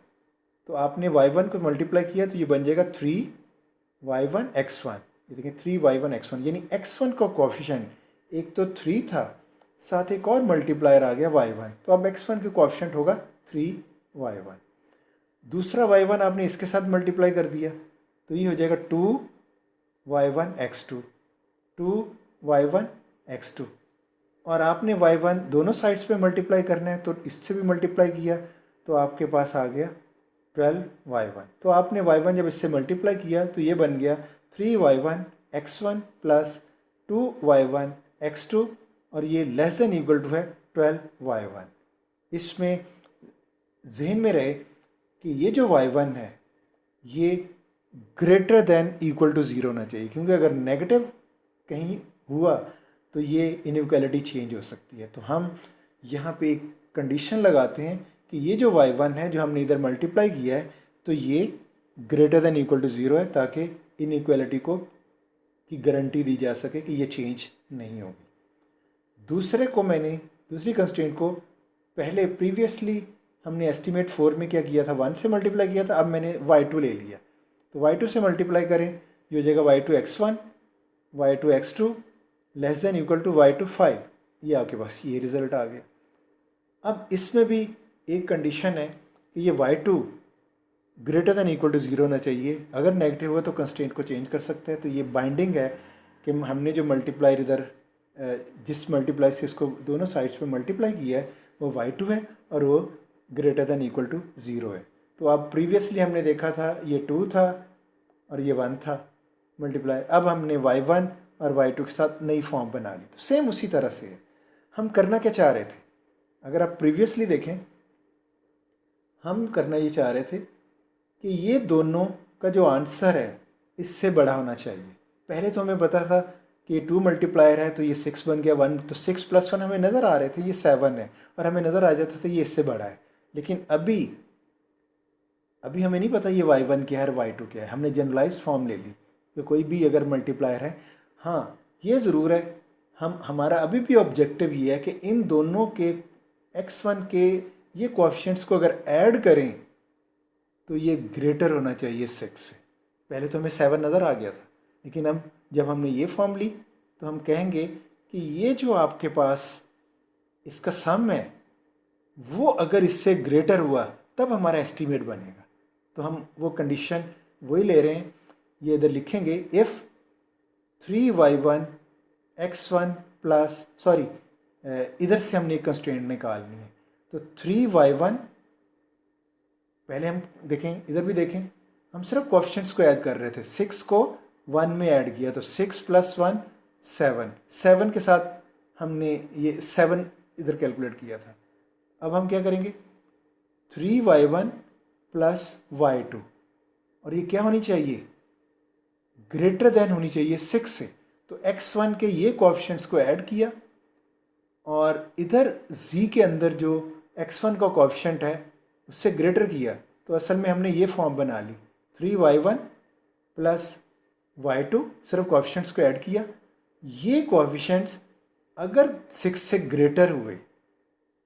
तो आपने y1 को मल्टीप्लाई किया तो ये बन जाएगा 3y1 x1। ये देखें 3y1 x1, यानी x1 का कोफिशिएंट एक तो 3 था, साथ एक और मल्टीप्लायर आ गया y1। तो अब x1 का कोफिशिएंट होगा 3y1। दूसरा y1 आपने इसके साथ मल्टीप्लाई कर दिया तो ये हो जाएगा 2y1 x2, 2y1 x2। और आपने y1 दोनों साइड्स पे मल्टीप्लाई करना है तो इससे भी मल्टीप्लाई किया तो आपके पास आ गया 12y1। तो आपने y1 जब इससे मल्टीप्लाई किया तो ये बन गया 3y1 x1 plus 2y1 x2, और ये लेस देन इक्वल टू है 12y1। इसमें जहन में रहे कि ये जो y1 है ये ग्रेटर देन इक्वल टू 0 होना चाहिए, क्योंकि अगर नेगेटिव कहीं हुआ तो ये इनइक्वालिटी चेंज हो सकती है। तो हम यहाँ पे एक कंडीशन लगाते हैं कि ये जो y1 है जो हमने इधर मल्टीप्लाई किया है तो ये ग्रेटर देन इक्वल टू 0 है, ताकि इनइक्वालिटी को की गारंटी दी जा सके कि ये चेंज नहीं होगी। दूसरी कंस्ट्रेंट को पहले प्रीवियसली हमने एस्टीमेट 4 में क्या किया था, 1 से मल्टीप्लाई किया था। अब मैंने y2 ले लिया तो y2 से मल्टीप्लाई करें, ये हो जाएगा y2 x1 y2 x2 less than equal to y2 5। ये आपके पास ये रिज़ल्ट आ गया। अब इसमें भी एक कंडीशन है कि ये y2 greater than equal to 0 होना चाहिए। अगर नेगेटिव हुआ तो कंस्ट्रेंट को चेंज कर सकते हैं। तो ये बाइंडिंग है कि हमने जो मल्टीप्लायर इधर जिस मल्टीप्लायर से इसको दोनों साइड्स पे मल्टीप्लाई किया है वो y2 है और वो ग्रेटर देन इक्वल टू 0 है। तो अब प्रीवियसली हमने देखा था ये 2 था और ये 1 था मल्टीप्लाई। अब हमने y1 और y2 के साथ नई फॉर्म बना ली। तो सेम उसी तरह से है। हम करना क्या चाह रहे थे, अगर आप प्रीवियसली देखें, हम करना ये चाह रहे थे कि ये दोनों का जो आंसर है इससे बड़ा होना चाहिए। पहले तो हमें पता था कि 2 मल्टीप्लायर है तो ये 6 बन गया, 1 तो 6 प्लस 1 हमें नज़र आ रहे थे, ये 7 है, और हमें नज़र आ जाता था ये इससे बड़ा है। लेकिन अभी हमें नहीं पता ये y1 क्या है और y2 क्या है। हमने जनरलाइज फॉर्म ले ली कि कोई भी अगर मल्टीप्लायर है। हाँ, ये ज़रूर है, हमारा अभी भी ऑब्जेक्टिव ये है कि इन दोनों के x1 के ये कोएफिशिएंट्स को अगर ऐड करें तो ये ग्रेटर होना चाहिए 6 से। पहले तो हमें 7 नज़र आ गया था, लेकिन अब जब हमने ये फॉर्म ली तो हम कहेंगे कि ये जो आपके पास इसका सम है वो अगर इससे ग्रेटर हुआ तब हमारा एस्टीमेट बनेगा। तो हम वो कंडीशन वही ले रहे हैं, ये इधर लिखेंगे इफ़ 3y1 x1 प्लस इधर से हमने एक कंस्ट्रेंट निकालनी है। तो 3y1 पहले हम देखें, इधर भी देखें, हम सिर्फ कोएफिशिएंट्स को ऐड कर रहे थे। 6 को 1 में ऐड किया तो 6 + 1 7, 7 के साथ हमने ये 7 इधर कैलकुलेट किया था। अब हम क्या करेंगे 3y1 + y2 और ये क्या होनी चाहिए, ग्रेटर देन होनी चाहिए 6 से। तो x1 के ये कोएफिशिएंट्स को ऐड किया और इधर z के अंदर जो x1 का कोएफिशिएंट है उससे ग्रेटर किया। तो असल में हमने ये फॉर्म बना ली 3y1 + y2, सिर्फ कोएफिशिएंट्स को ऐड किया। ये कोएफिशिएंट्स अगर 6 से ग्रेटर हुए,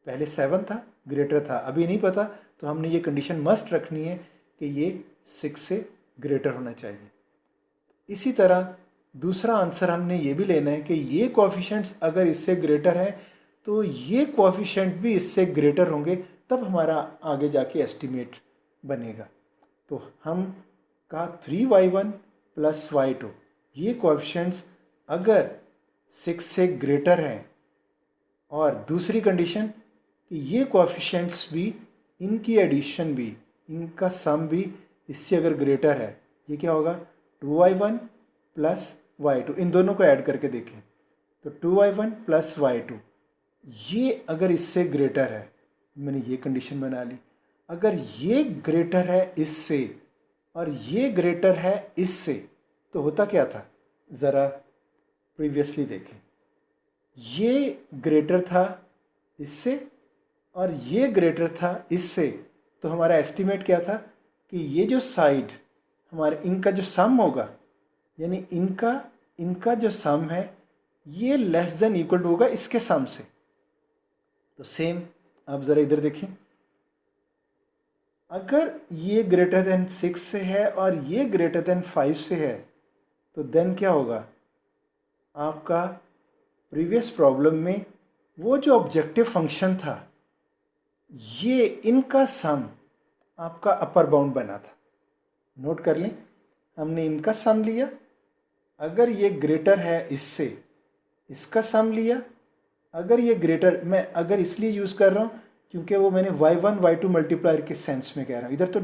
पहले 7 था ग्रेटर था, अभी नहीं पता, तो हमने ये कंडीशन मस्ट रखनी है कि ये 6 से ग्रेटर होना चाहिए। इसी तरह दूसरा आंसर हमने ये भी लेना है कि ये कोएफिशिएंट्स अगर इससे ग्रेटर है तो ये कोएफिशिएंट भी इससे ग्रेटर होंगे, तब हमारा आगे जाके एस्टीमेट बनेगा। तो हम कहा 3y1 + y2 ये कोएफिशिएंट्स अगर 6 से ग्रेटर हैं और दूसरी कंडीशन कि ये कोएफिशिएंट्स भी, इनकी एडिशन भी, इनका सम भी इससे अगर ग्रेटर है, ये क्या होगा 2y1 + y2, इन दोनों को ऐड करके देखें तो 2y1 + y2 ये अगर इससे ग्रेटर है, मैंने ये कंडीशन बना ली। अगर ये ग्रेटर है इससे और ये ग्रेटर है इससे, तो होता क्या था ज़रा प्रीवियसली देखें, ये ग्रेटर था इससे और ये ग्रेटर था इससे। तो हमारा एस्टीमेट क्या था कि ये जो साइड हमारे इनका जो सम होगा, यानी इनका जो सम है ये लेस देन इक्वल टू होगा इसके सम से। तो सेम आप ज़रा इधर देखें, अगर ये ग्रेटर देन 6 से है और ये ग्रेटर देन 5 से है, तो देन क्या होगा, आपका प्रीवियस प्रॉब्लम में वो जो ऑब्जेक्टिव फंक्शन था, ये इनका सम आपका अपर बाउंड बना था। नोट कर लें, हमने इनका सम लिया, अगर ये ग्रेटर है इससे, इसका सम लिया, अगर ये ग्रेटर, मैं अगर इसलिए यूज़ कर रहा हूँ क्योंकि वो मैंने y1 y2 मल्टीप्लायर के सेंस में कह रहा हूँ, इधर तो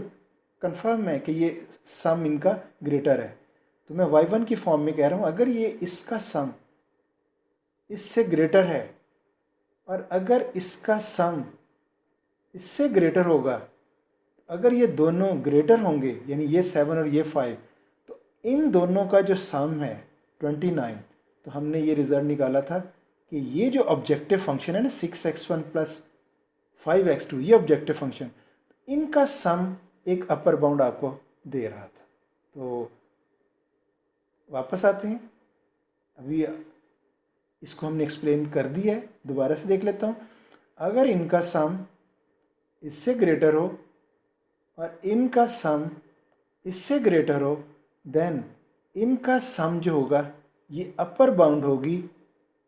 कंफर्म है कि ये सम इनका ग्रेटर है, तो मैं y1 की फॉर्म में कह रहा हूँ। अगर ये इसका सम इससे ग्रेटर है और अगर इसका सम इससे ग्रेटर होगा, अगर ये दोनों ग्रेटर होंगे, यानी ये 7 और ये 5, तो इन दोनों का जो सम है 29, तो हमने ये रिजल्ट निकाला था कि ये जो ऑब्जेक्टिव फंक्शन है ना 6x1 + 5x2, ये ऑब्जेक्टिव फंक्शन, इनका सम एक अपर बाउंड आपको दे रहा था। तो वापस आते हैं, अभी इसको हमने एक्सप्लेन कर दिया है, दोबारा से देख लेता हूँ। अगर इनका सम इससे ग्रेटर हो और इनका सम इससे ग्रेटर हो, देन इनका सम जो होगा ये अपर बाउंड होगी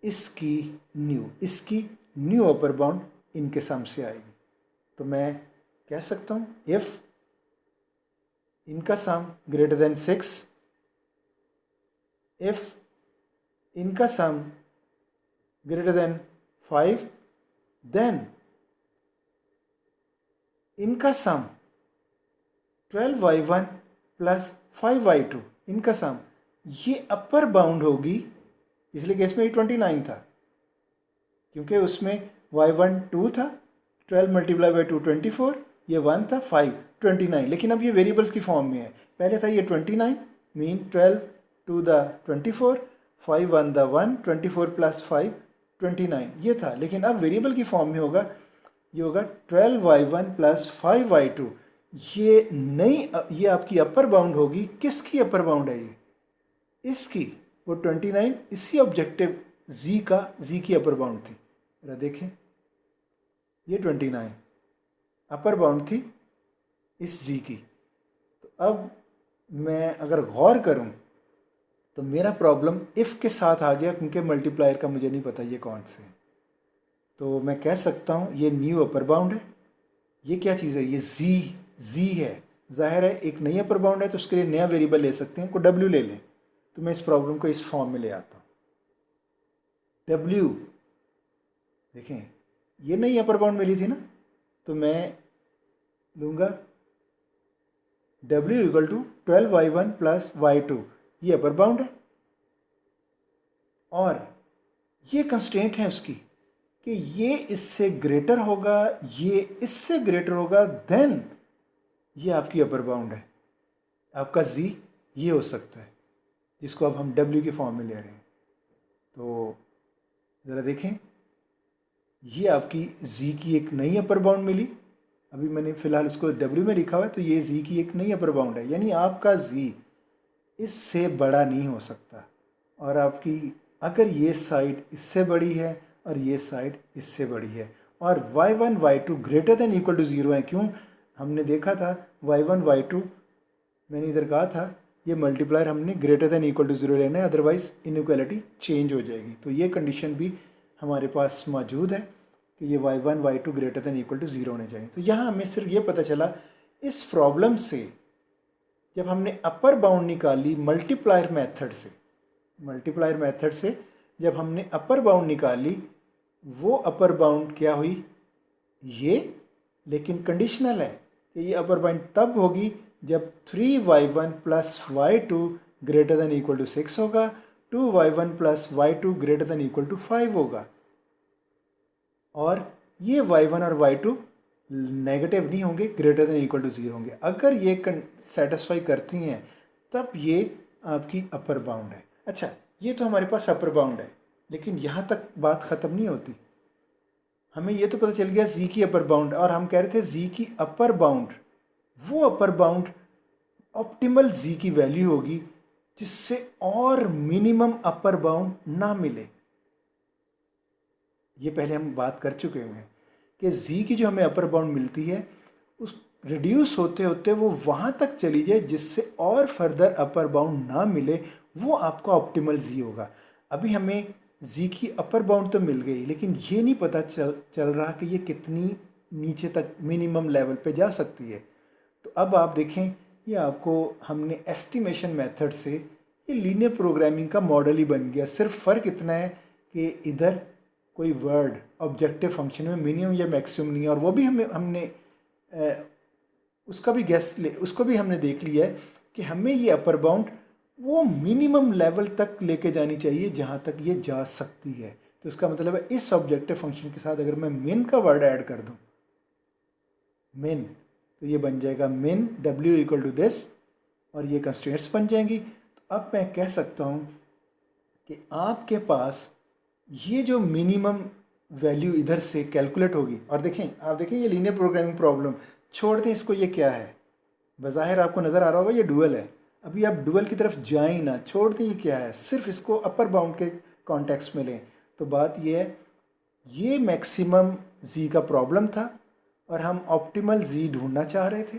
इसकी न्यू अपर बाउंड इनके सम से आएगी। तो मैं कह सकता हूँ इफ़ इनका सम ग्रेटर देन 6, इफ़ इनका सम ग्रेटर देन 5, देन इनका सम 12y1 + 5y2, इनका सम ये अपर बाउंड होगी। पिछले केस में ये 29 था क्योंकि उसमें y1 2 था, 12 × 2 24, ये 1 था, 5 29, लेकिन अब ये वेरिएबल्स की फॉर्म में है। पहले था ये 29 मीन 12 to the 24, 5 1 the 1, 24 + 5 29 ये था, लेकिन अब वेरिएबल की फॉर्म में होगा, ये होगा 12y1 + 5y2। ये आपकी अपर बाउंड होगी। किसकी अपर बाउंड है ये? इसकी। वो 29 इसी ऑब्जेक्टिव z की अपर बाउंड थी। जरा देखें, ये 29 अपर बाउंड थी इस z की। तो अब मैं अगर गौर करूं तो मेरा प्रॉब्लम इफ़ के साथ आ गया, क्योंकि मल्टीप्लायर का मुझे नहीं पता ये कौन से हैं। तो मैं कह सकता हूँ ये न्यू अपर बाउंड है। ये क्या चीज़ है? ये जी है। जाहिर है एक नई अपर बाउंड है तो उसके लिए नया वेरिएबल ले सकते हैं, को डब्ल्यू ले लें। तो मैं इस प्रॉब्लम को इस फॉर्म में ले आता हूँ। डब्ल्यू देखें, ये नई अपर बाउंड मिली थी ना, तो मैं लूँगा W equal to 12y1 plus y2, ये अपर बाउंड है। और ये कंस्ट्रेंट है उसकी कि ये इससे ग्रेटर होगा, ये इससे ग्रेटर होगा, देन ये आपकी अपर बाउंड है। आपका जी ये हो सकता है, जिसको अब हम डब्ल्यू के फॉर्म में ले रहे हैं। तो ज़रा देखें, ये आपकी जी की एक नई अपर बाउंड मिली। अभी मैंने फ़िलहाल इसको डब्ल्यू में लिखा हुआ है, तो ये जी की एक नई अपर बाउंड है। यानी आपका जी इससे बड़ा नहीं हो सकता। और आपकी अगर ये साइड इससे बड़ी है और ये साइड इससे बड़ी है और y1 y2 greater than equal to 0 है। क्यों? हमने देखा था y1 y2, मैंने इधर कहा था ये मल्टीप्लायर हमने ग्रेटर देन इक्वल टू 0 लेना है, अदरवाइज़ इनइक्वालिटी चेंज हो जाएगी। तो ये कंडीशन भी हमारे पास मौजूद है कि ये y1 y2 greater than equal to 0 होने चाहिए। तो यहाँ हमें सिर्फ ये पता चला इस प्रॉब्लम से, जब हमने अपर बाउंड निकाली मल्टीप्लायर मेथड से जब हमने अपर बाउंड निकाली, वो अपर बाउंड क्या हुई? ये, लेकिन कंडीशनल है कि ये अपर बाउंड तब होगी जब 3y1 plus y2 greater than equal to 6 होगा, 2y1 plus y2 greater than equal to 5 होगा। और ये y1 और y2 नेगेटिव नहीं होंगे, ग्रेटर देन इक्वल टू 0 होंगे। अगर ये सेटिस्फाई करती हैं तब ये आपकी अपर बाउंड है। अच्छा, ये तो हमारे पास अपर बाउंड है, लेकिन यहाँ तक बात ख़त्म नहीं होती। हमें ये तो पता चल गया जी की अपर बाउंड, और हम कह रहे थे जी की अपर बाउंड, वो अपर बाउंड ऑप्टिमल जी की वैल्यू होगी जिससे और मिनिमम अपर बाउंड ना मिले। ये पहले हम बात कर चुके हुए हैं कि जी की जो हमें अपर बाउंड मिलती है उस रिड्यूस होते होते वो वहाँ तक चली जाए जिससे और फर्दर अपर बाउंड ना मिले, वो आपका ऑप्टिमल जी होगा। अभी हमें जी की अपर बाउंड तो मिल गई, लेकिन ये नहीं पता चल रहा कि ये कितनी नीचे तक मिनिमम लेवल पे जा सकती है। तो अब आप देखें, ये आपको हमने एस्टिमेशन मेथड से ये लीनियर प्रोग्रामिंग का मॉडल ही बन गया। सिर्फ फ़र्क इतना है कि इधर कोई वर्ड ऑब्जेक्टिव फंक्शन में मिनिमम या मैक्सिमम नहीं है, और वो भी हमने उसको भी हमने देख लिया है कि हमें ये अपर बाउंड वो मिनिमम लेवल तक लेके जानी चाहिए जहाँ तक ये जा सकती है। तो इसका मतलब है इस ऑब्जेक्टिव फंक्शन के साथ अगर मैं मिन का वर्ड ऐड कर दूँ, मिन, तो ये बन जाएगा मिन w इक्वल टू दिस, और ये कंस्ट्रेंट्स बन जाएंगी। तो अब मैं कह सकता हूँ कि आपके पास ये जो मिनिमम वैल्यू इधर से कैलकुलेट होगी। और आप देखें ये लीनियर प्रोग्रामिंग प्रॉब्लम, छोड़ दें इसको, ये क्या है? बज़ाहिर आपको नज़र आ रहा होगा ये डुअल है। अभी आप डुअल की तरफ जाएं ना, छोड़ दें ये क्या है, सिर्फ इसको अपर बाउंड के कॉन्टेक्स्ट में लें। तो बात ये है, ये मैक्सिमम जी का प्रॉब्लम था और हम ऑप्टिमल जी ढूंढना चाह रहे थे,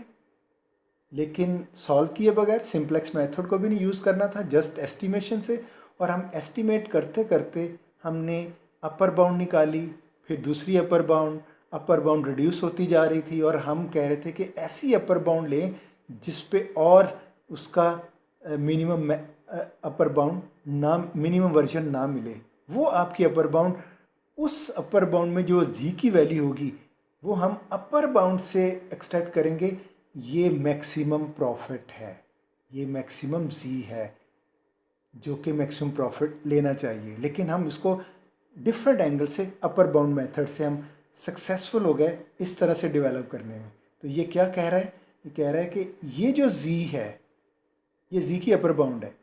लेकिन सॉल्व किए बगैर सिंप्लेक्स मेथड को भी नहीं यूज़ करना था, जस्ट एस्टिमेशन से। और हम एस्टिमेट करते करते हमने अपर बाउंड निकाली, फिर दूसरी अपर बाउंड रिड्यूस होती जा रही थी, और हम कह रहे थे कि ऐसी अपर बाउंड लें जिस पे और उसका मिनिमम अपर बाउंड ना, मिनिमम वर्जन ना मिले। वो आपकी अपर बाउंड, उस अपर बाउंड में जो जी की वैल्यू होगी वो हम अपर बाउंड से एक्सट्रैक्ट करेंगे। ये मैक्सिमम प्रॉफिट है, ये मैक्सिमम जी है जो कि मैक्सिमम प्रॉफिट लेना चाहिए। लेकिन हम इसको डिफरेंट एंगल से अपर बाउंड मेथड से हम सक्सेसफुल हो गए इस तरह से डेवलप करने में। तो ये क्या कह रहा है? ये कह रहा है कि ये जो जी है, ये जी की अपर बाउंड है,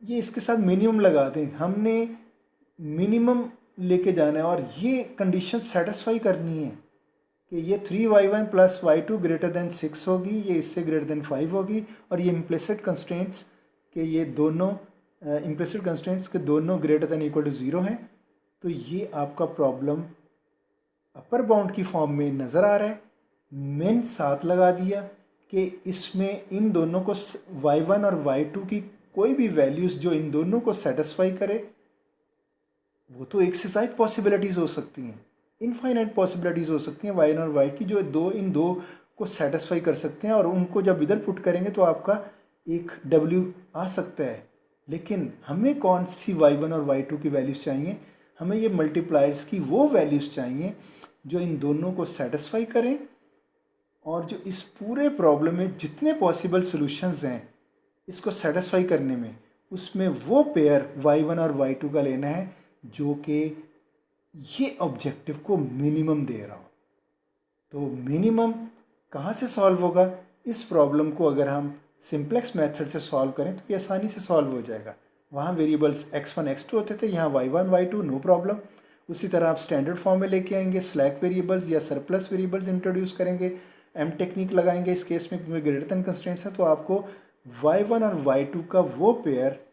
ये इसके साथ मिनिमम लगा दें। हमने मिनिमम लेके जाना है और ये कंडीशन सेटिस्फाई करनी है कि ये 3y1 plus y2 greater then 6 होगी, ये इससे ग्रेटर देन 5 होगी, और ये इम्प्लिसिट कंस्ट्रेंट्स के ये दोनों इम्प्लिसिट कंस्ट्रेंट्स के दोनों ग्रेटर देन इक्वल टू 0 हैं। तो ये आपका प्रॉब्लम अपर बाउंड की फॉर्म में नज़र आ रहा है। मिन साथ लगा दिया कि इसमें इन दोनों को y1 और y2 की कोई भी वैल्यूज़ जो इन दोनों को सेटिस्फाई करे, वो तो एक से ज़ायद पॉसिबिलिटीज़ हो सकती हैं, इनफाइनाइट पॉसिबिलिटीज़ हो सकती हैं y1 और y2 की, जो इन दो को सेटिस्फाई कर सकते हैं, और उनको जब इधर पुट करेंगे तो आपका एक w आ सकता है। लेकिन हमें कौन सी y1 और y2 की वैल्यूज़ चाहिए? हमें ये मल्टीप्लायर्स की वो वैल्यूज़ चाहिए जो इन दोनों को सेटिस्फाई करें, और जो इस पूरे प्रॉब्लम में जितने पॉसिबल सॉल्यूशंस हैं इसको सेटिस्फाई करने में, उसमें वो पेयर y1 और y2 का लेना है जो कि ये ऑब्जेक्टिव को मिनिमम दे रहा हो। तो मिनिमम कहाँ से सॉल्व होगा? इस प्रॉब्लम को अगर हम सिंप्लेक्स मेथड से सॉल्व करें तो ये आसानी से सॉल्व हो जाएगा। वहाँ वेरिएबल्स x1 x2 होते थे, यहाँ y1 y2, नो प्रॉब्लम। उसी तरह आप स्टैंडर्ड फॉर्म में लेके आएंगे, स्लैक वेरिएबल्स या सरप्लस वेरिएबल्स इंट्रोड्यूस करेंगे, एम टेक्निक लगाएंगे इस केस में क्योंकि ग्रेटर देन कंस्ट्रेंट्स है, तो आपको y1 और y2 का वो पेयर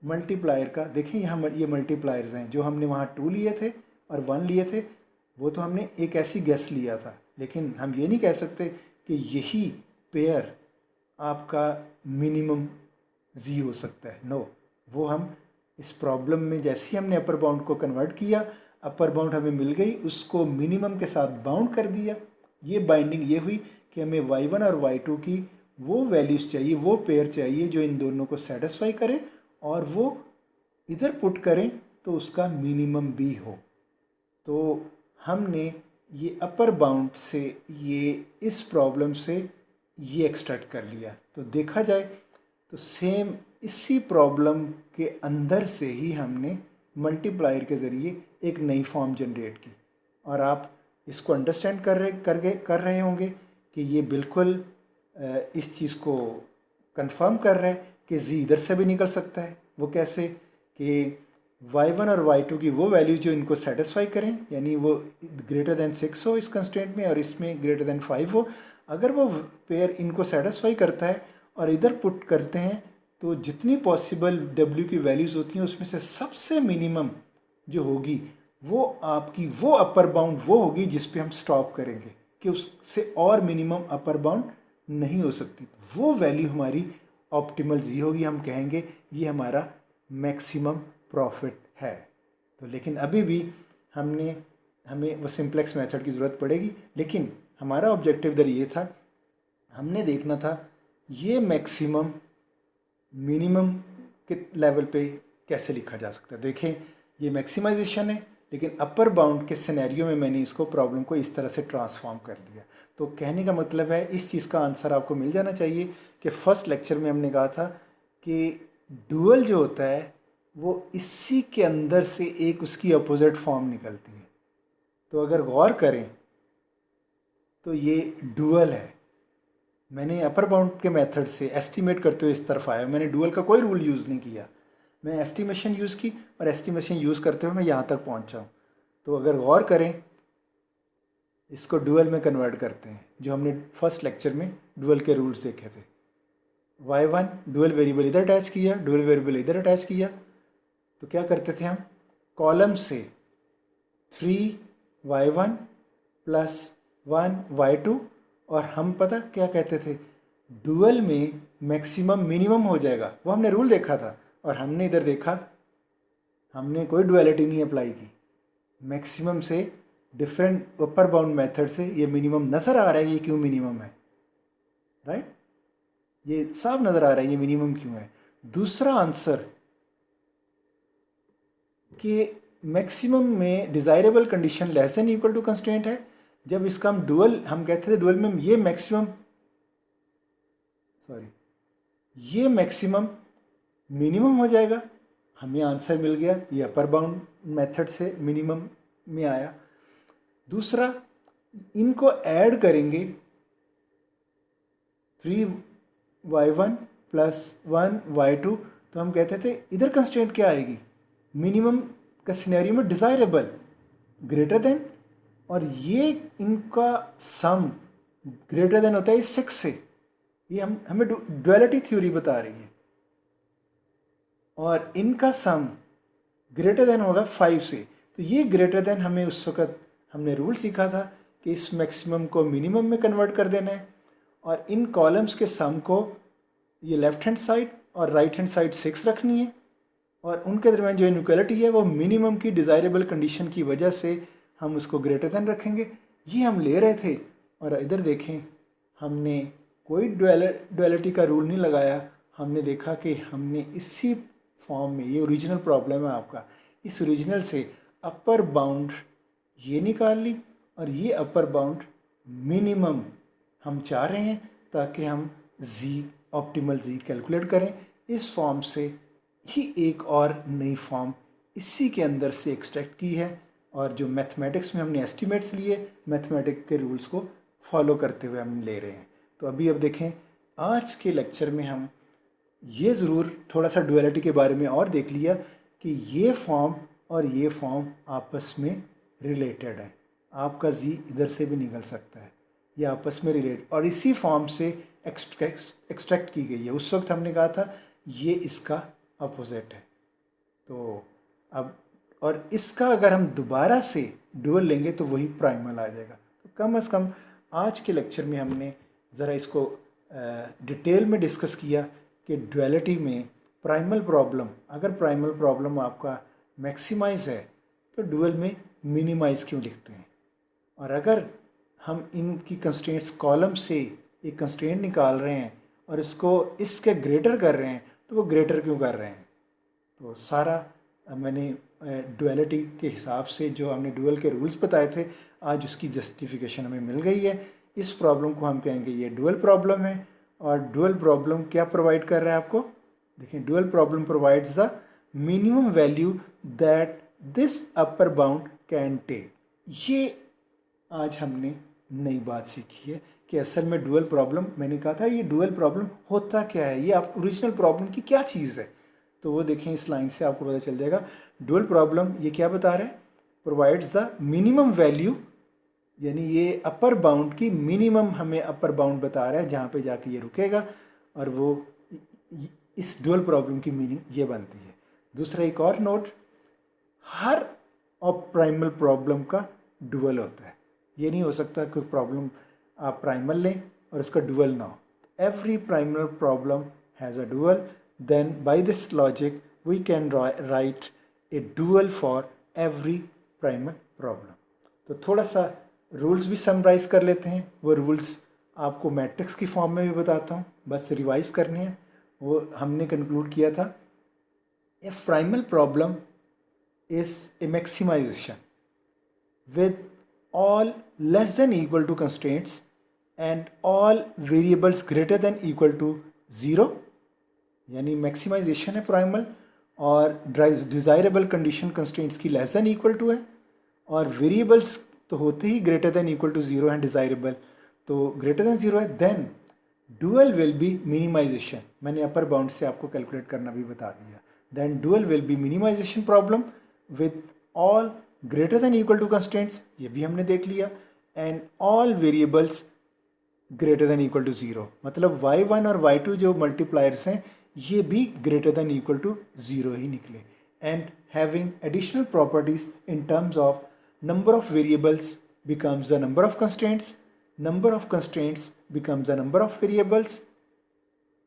मल्टीप्लायर का, देखिए यहाँ ये मल्टीप्लायर्स हैं, जो हमने वहाँ 2 लिए थे और 1 लिए थे, वो तो हमने एक ऐसी गेस लिया था, लेकिन हम ये नहीं कह सकते कि यही पेयर आपका मिनिमम जी हो सकता है। नो, वो हम इस प्रॉब्लम में जैसे ही हमने अपर बाउंड को कन्वर्ट किया, अपर बाउंड हमें मिल गई, उसको मिनिमम के साथ बाउंड कर दिया। ये बाइंडिंग ये हुई कि हमें y1 और y2 की वो वैल्यूज़ चाहिए, वो पेयर चाहिए जो इन दोनों को सेटिस्फाई करे और वो इधर पुट करें तो उसका मिनिमम भी हो। तो हमने ये अपर बाउंड से ये इस प्रॉब्लम से ये एक्सट्रैक्ट कर लिया। तो देखा जाए तो सेम इसी प्रॉब्लम के अंदर से ही हमने मल्टीप्लायर के ज़रिए एक नई फॉर्म जनरेट की, और आप इसको अंडरस्टैंड कर रहे होंगे कि ये बिल्कुल इस चीज़ को कंफर्म कर रहा है कि जी इधर से भी निकल सकता है। वो कैसे? कि y1 और y2 की वो वैल्यू जो इनको सेटिस्फाई करें, यानी वो ग्रेटर देन 6 हो इस कंस्ट्रेंट में और इसमें ग्रेटर देन 5 हो। अगर वो पेयर इनको सेटिस्फाई करता है और इधर पुट करते हैं तो जितनी पॉसिबल w की वैल्यूज़ होती हैं उसमें से सबसे मिनिमम जो होगी वो आपकी वो अपर बाउंड वो होगी जिस पे हम स्टॉप करेंगे कि उससे और मिनिमम अपर बाउंड नहीं हो सकती। वो वैल्यू हमारी ऑप्टिमल जी होगी, हम कहेंगे ये हमारा मैक्सिमम प्रॉफिट है। तो लेकिन अभी भी हमें वो सिंप्लेक्स मेथड की ज़रूरत पड़ेगी, लेकिन हमारा ऑब्जेक्टिव इधर ये था, हमने देखना था ये मैक्सिमम मिनिमम के लेवल पे कैसे लिखा जा सकता है। देखें ये मैक्सिमाइजेशन है, लेकिन अपर बाउंड के सिनेरियो में मैंने इसको प्रॉब्लम को इस तरह से ट्रांसफॉर्म कर लिया। तो कहने का मतलब है इस चीज़ का आंसर आपको मिल जाना चाहिए कि फर्स्ट लेक्चर में हमने कहा था कि डुअल जो होता है वो इसी के अंदर से एक उसकी अपोजिट फॉर्म निकलती है। तो अगर गौर करें तो ये डुअल है। मैंने अपर बाउंड के मेथड से एस्टिमेट करते हुए इस तरफ आया, मैंने डुअल का कोई रूल यूज़ नहीं किया, मैं एस्टिमेशन यूज़ की और एस्टिमेशन यूज़ करते हुए मैं यहाँ तक पहुँचा हूँ। तो अगर गौर करें इसको डुअल में कन्वर्ट करते हैं, जो हमने फर्स्ट लेक्चर में डुअल के रूल्स देखे थे। y1 डुअल वेरिएबल इधर अटैच किया, डुअल वेरिएबल इधर अटैच किया, तो क्या करते थे हम? कॉलम से 3y1 प्लस 1y2, और हम पता क्या कहते थे? डुअल में मैक्सिमम मिनिमम हो जाएगा, वो हमने रूल देखा था। और हमने इधर देखा, हमने कोई डुअलिटी नहीं अप्लाई की, मैक्सिमम से डिफरेंट अपर बाउंड मेथड से ये मिनिमम नज़र आ रहा है। ये क्यों मिनिमम है? राइट, ये साफ नज़र आ रहा है ये मिनिमम क्यों है। दूसरा आंसर कि मैक्सिमम में desirable condition less than equal to constraint है। जब इसका हम कहते थे डुअल में ये मैक्सिमम मिनिमम हो जाएगा, हमें आंसर मिल गया, ये अपर बाउंड मेथड से मिनिमम में आया। दूसरा, इनको ऐड करेंगे 3y1 प्लस 1y2, तो हम कहते थे इधर कंस्ट्रेंट क्या आएगी? मिनिमम का सिनेरियो में डिज़ायरेबल ग्रेटर देन, और ये इनका सम ग्रेटर देन होता है 6 से। ये हमें डुअलिटी थ्योरी बता रही है। और इनका सम ग्रेटर देन होगा 5 से। तो ये ग्रेटर देन हमें उस वक़्त हमने रूल सीखा था कि इस मैक्सिमम को मिनिमम में कन्वर्ट कर देना है, और इन कॉलम्स के सम को ये लेफ़्ट हैंड साइड और राइट हैंड साइड 6 रखनी है, और उनके दरमियान जो इनइक्वालिटी है वो मिनिमम की डिज़ायरेबल कंडीशन की वजह से हम उसको ग्रेटर देन रखेंगे। ये हम ले रहे थे, और इधर देखें हमने कोई डुअलिटी का रूल नहीं लगाया। हमने देखा कि हमने इसी फॉर्म में, ये ओरिजिनल प्रॉब्लम है आपका, इस ओरिजिनल से अपर बाउंड ये निकाल ली, और ये अपर बाउंड मिनिमम हम चाह रहे हैं ताकि हम जी, ऑप्टिमल जी कैलकुलेट करें। इस फॉर्म से ही एक और नई फॉर्म इसी के अंदर से एक्सट्रैक्ट की है, और जो मैथमेटिक्स में हमने एस्टिमेट्स लिए, मैथमेटिक्स के रूल्स को फॉलो करते हुए हम ले रहे हैं। तो अब देखें, आज के लेक्चर में हम ये ज़रूर थोड़ा सा डुअलिटी के बारे में और देख लिया कि ये फॉर्म और ये फॉर्म आपस में रिलेटेड है। आपका जी इधर से भी निकल सकता है, ये आपस में रिलेट, और इसी फॉर्म से एक्सट्रैक्ट की गई है। उस वक्त हमने कहा था ये इसका अपोजिट है। तो अब और इसका अगर हम दोबारा से डुअल लेंगे तो वही प्राइमल आ जाएगा। तो कम से कम आज के लेक्चर में हमने ज़रा इसको डिटेल में डिस्कस किया कि डुअलिटी में प्राइमल प्रॉब्लम, अगर प्राइमल प्रॉब्लम आपका मैक्सिमाइज है तो डुअल में मिनिमाइज क्यों लिखते हैं, और अगर हम इनकी कंस्ट्रेंट्स कॉलम से एक कंस्ट्रेंट निकाल रहे हैं और इसको इसके ग्रेटर कर रहे हैं तो वो ग्रेटर क्यों कर रहे हैं। तो सारा मैंने डुअलिटी के हिसाब से जो हमने डुअल के रूल्स बताए थे, आज उसकी जस्टिफिकेशन हमें मिल गई है। इस प्रॉब्लम को हम कहेंगे ये डुअल प्रॉब्लम है। और डुअल प्रॉब्लम क्या प्रोवाइड कर रहा है आपको, देखिए, dual problem provides the minimum value that this upper bound can take. ये आज हमने नई बात सीखी है कि असल में डुअल प्रॉब्लम, मैंने कहा था ये डुअल प्रॉब्लम होता क्या है, ये आप ओरिजिनल प्रॉब्लम की क्या चीज़ है। तो वो देखें, इस लाइन से आपको पता चल जाएगा। डुअल प्रॉब्लम ये क्या बता रहा है, प्रोवाइड्स द मिनिमम वैल्यू, यानी ये अपर बाउंड की मिनिमम हमें अपर बाउंड बता रहा है जहाँ पे जाके ये रुकेगा, और वो इस डुअल प्रॉब्लम की मीनिंग ये बनती है। दूसरा एक और नोट, हर प्राइमल प्रॉब्लम का डुअल होता है। ये नहीं हो सकता कोई प्रॉब्लम आप प्राइमल लें और उसका डुअल ना हो। Every primal problem has a dual, then by this logic we can write a dual for every primal problem. तो थोड़ा सा रूल्स भी समराइज कर लेते हैं। वो रूल्स आपको मैट्रिक्स की फॉर्म में भी बताता हूँ, बस रिवाइज करने हैं। वो हमने कंक्लूड किया था, a primal problem is a maximization with all less than equal to constraints and all variables greater than equal to 0, यानी मैक्सिमाइजेशन है प्राइमल, और डिज़ायरेबल कंडीशन कंस्ट्रेंट्स की लेस देन इक्वल टू है, और वेरिएबल्स तो होते ही ग्रेटर देन इक्वल टू 0 हैं, डिज़ायरेबल तो ग्रेटर देन 0 है। Then dual will be minimization, मैंने अपर बाउंड से आपको कैलकुलेट करना भी बता दिया। Then dual will be minimization problem with all greater than equal to constraints, ये भी हमने देख लिया, and all variables greater than equal to 0, मतलब y1 और y2 जो मल्टीप्लायर्स हैं ये भी greater than equal to 0 ही निकले, and having additional properties in terms of number of variables becomes the number of constraints, number of constraints becomes the number of variables,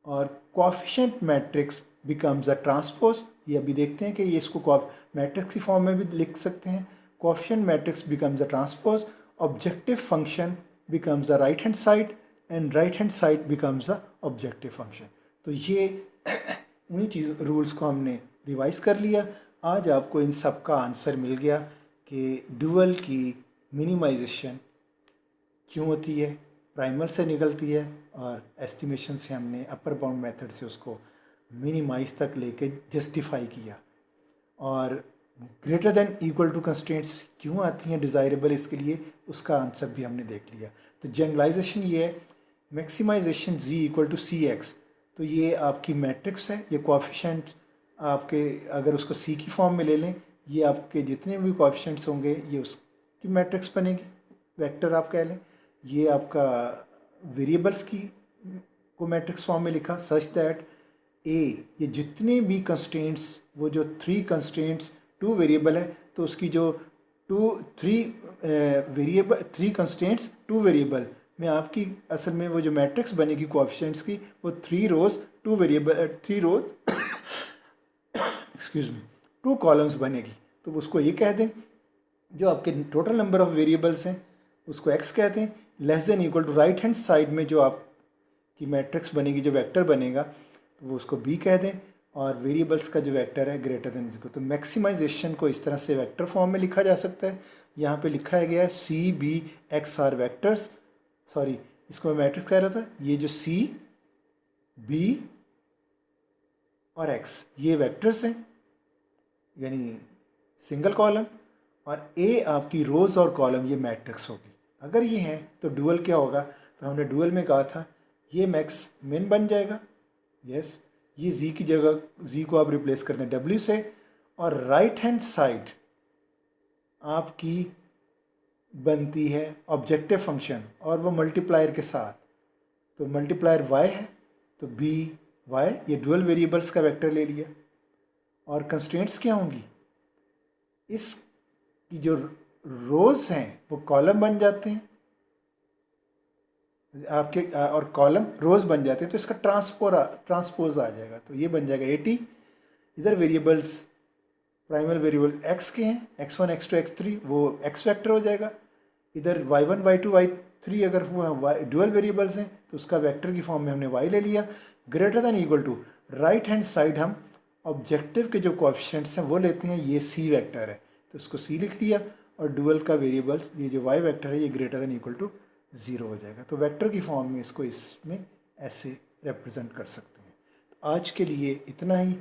और coefficient matrix becomes a transpose. ये अभी देखते हैं कि ये इसको matrix की फॉर्म में भी लिख सकते हैं। Coefficient matrix becomes a transpose, objective function becomes a right hand side, and right hand side becomes a objective function. तो ये उन्हीं रूल्स को हमने रिवाइज कर लिया। आज आपको इन सब का आंसर मिल गया कि डुअल की मिनिमाइजेशन क्यों होती है, प्राइमल से निकलती है, और एस्टिमेशन से हमने अपर बाउंड मेथड से उसको मिनिमाइज तक लेके जस्टिफाई किया, और greater than equal to constraints क्यों आती हैं डिज़ायरेबल, इसके लिए उसका आंसर भी हमने देख लिया। तो जनरलाइजेशन ये है, maximization G equal to C X, तो ये आपकी मैट्रिक्स है। ये कोएफिशिएंट आपके अगर उसको सी की फॉर्म में ले लें, ये आपके जितने भी कोएफिशिएंट्स होंगे ये उसकी मैट्रिक्स बनेगी, वेक्टर आप कह लें। ये आपका वेरिएबल्स की को मैट्रिक्स फॉर्म में लिखा, सच दैट ए, ये जितने भी कंस्ट्रेंट्स, वो जो 3 कंस्ट्रेंट्स 2 वेरिएबल है तो उसकी जो 3 कंस्ट्रेंट्स 2 वेरिएबल में आपकी असल में वो जो मैट्रिक्स बनेगी कोएफिशिएंट्स की, वो 3 रोज़ 3 रोज एक्सक्यूज मी 2 कॉलम्स बनेगी। तो उसको ये कह दें, जो आपके टोटल नंबर ऑफ वेरिएबल्स हैं उसको x कहते हैं, less than equal to right hand side में जो आपकी मैट्रिक्स बनेगी, जो वेक्टर बनेगा, तो वो उसको b कह दें, और वेरिएबल्स का जो वेक्टर है ग्रेटर देन इक्वल। तो मैक्सिमाइजेशन को इस तरह से वेक्टर फॉर्म में लिखा जा सकता है। यहाँ पे लिखा गया है c b x are vectors, sorry इसको मैं मैट्रिक्स कह रहा था, ये जो c b और x ये वेक्टर्स हैं यानी सिंगल कॉलम, और a आपकी रोज और कॉलम ये मैट्रिक्स होगी। अगर ये है तो डुअल क्या होगा, तो हमने डुअल में कहा था ये मैक्स मिन बन जाएगा, यस। ये z की जगह z को आप रिप्लेस करते हैं w से, और राइट हैंड साइड आपकी बनती है ऑब्जेक्टिव फंक्शन, और वो मल्टीप्लायर के साथ, तो मल्टीप्लायर y है तो b y, ये डुअल वेरिएबल्स का वेक्टर ले लिया। और कंस्ट्रेंट्स क्या होंगी, इसकी जो रोज हैं वो कॉलम बन जाते हैं आपके, और कॉलम रोज बन जाते हैं, तो इसका ट्रांसपोज आ जाएगा, तो ये बन जाएगा 80। इधर वेरिएबल्स प्राइमरी वेरिएबल्स x के हैं, x1 x2 x3, वो x वेक्टर हो जाएगा। इधर y1 y2 y3 अगर हुआ डुअल वेरिएबल्स हैं तो उसका वेक्टर की फॉर्म में हमने y ले लिया। Greater than equal to right hand side हम ऑब्जेक्टिव के जो कोएफिशिएंट्स हैं वो लेते हैं, ये c वेक्टर है तो उसको c लिख लिया, और डुअल का वेरिएबल्स ये जो y वेक्टर है ये ग्रेटर देन इक्वल टू 0 हो जाएगा। तो वेक्टर की फॉर्म में इसको इसमें ऐसे रिप्रेजेंट कर सकते हैं। तो आज के लिए इतना ही।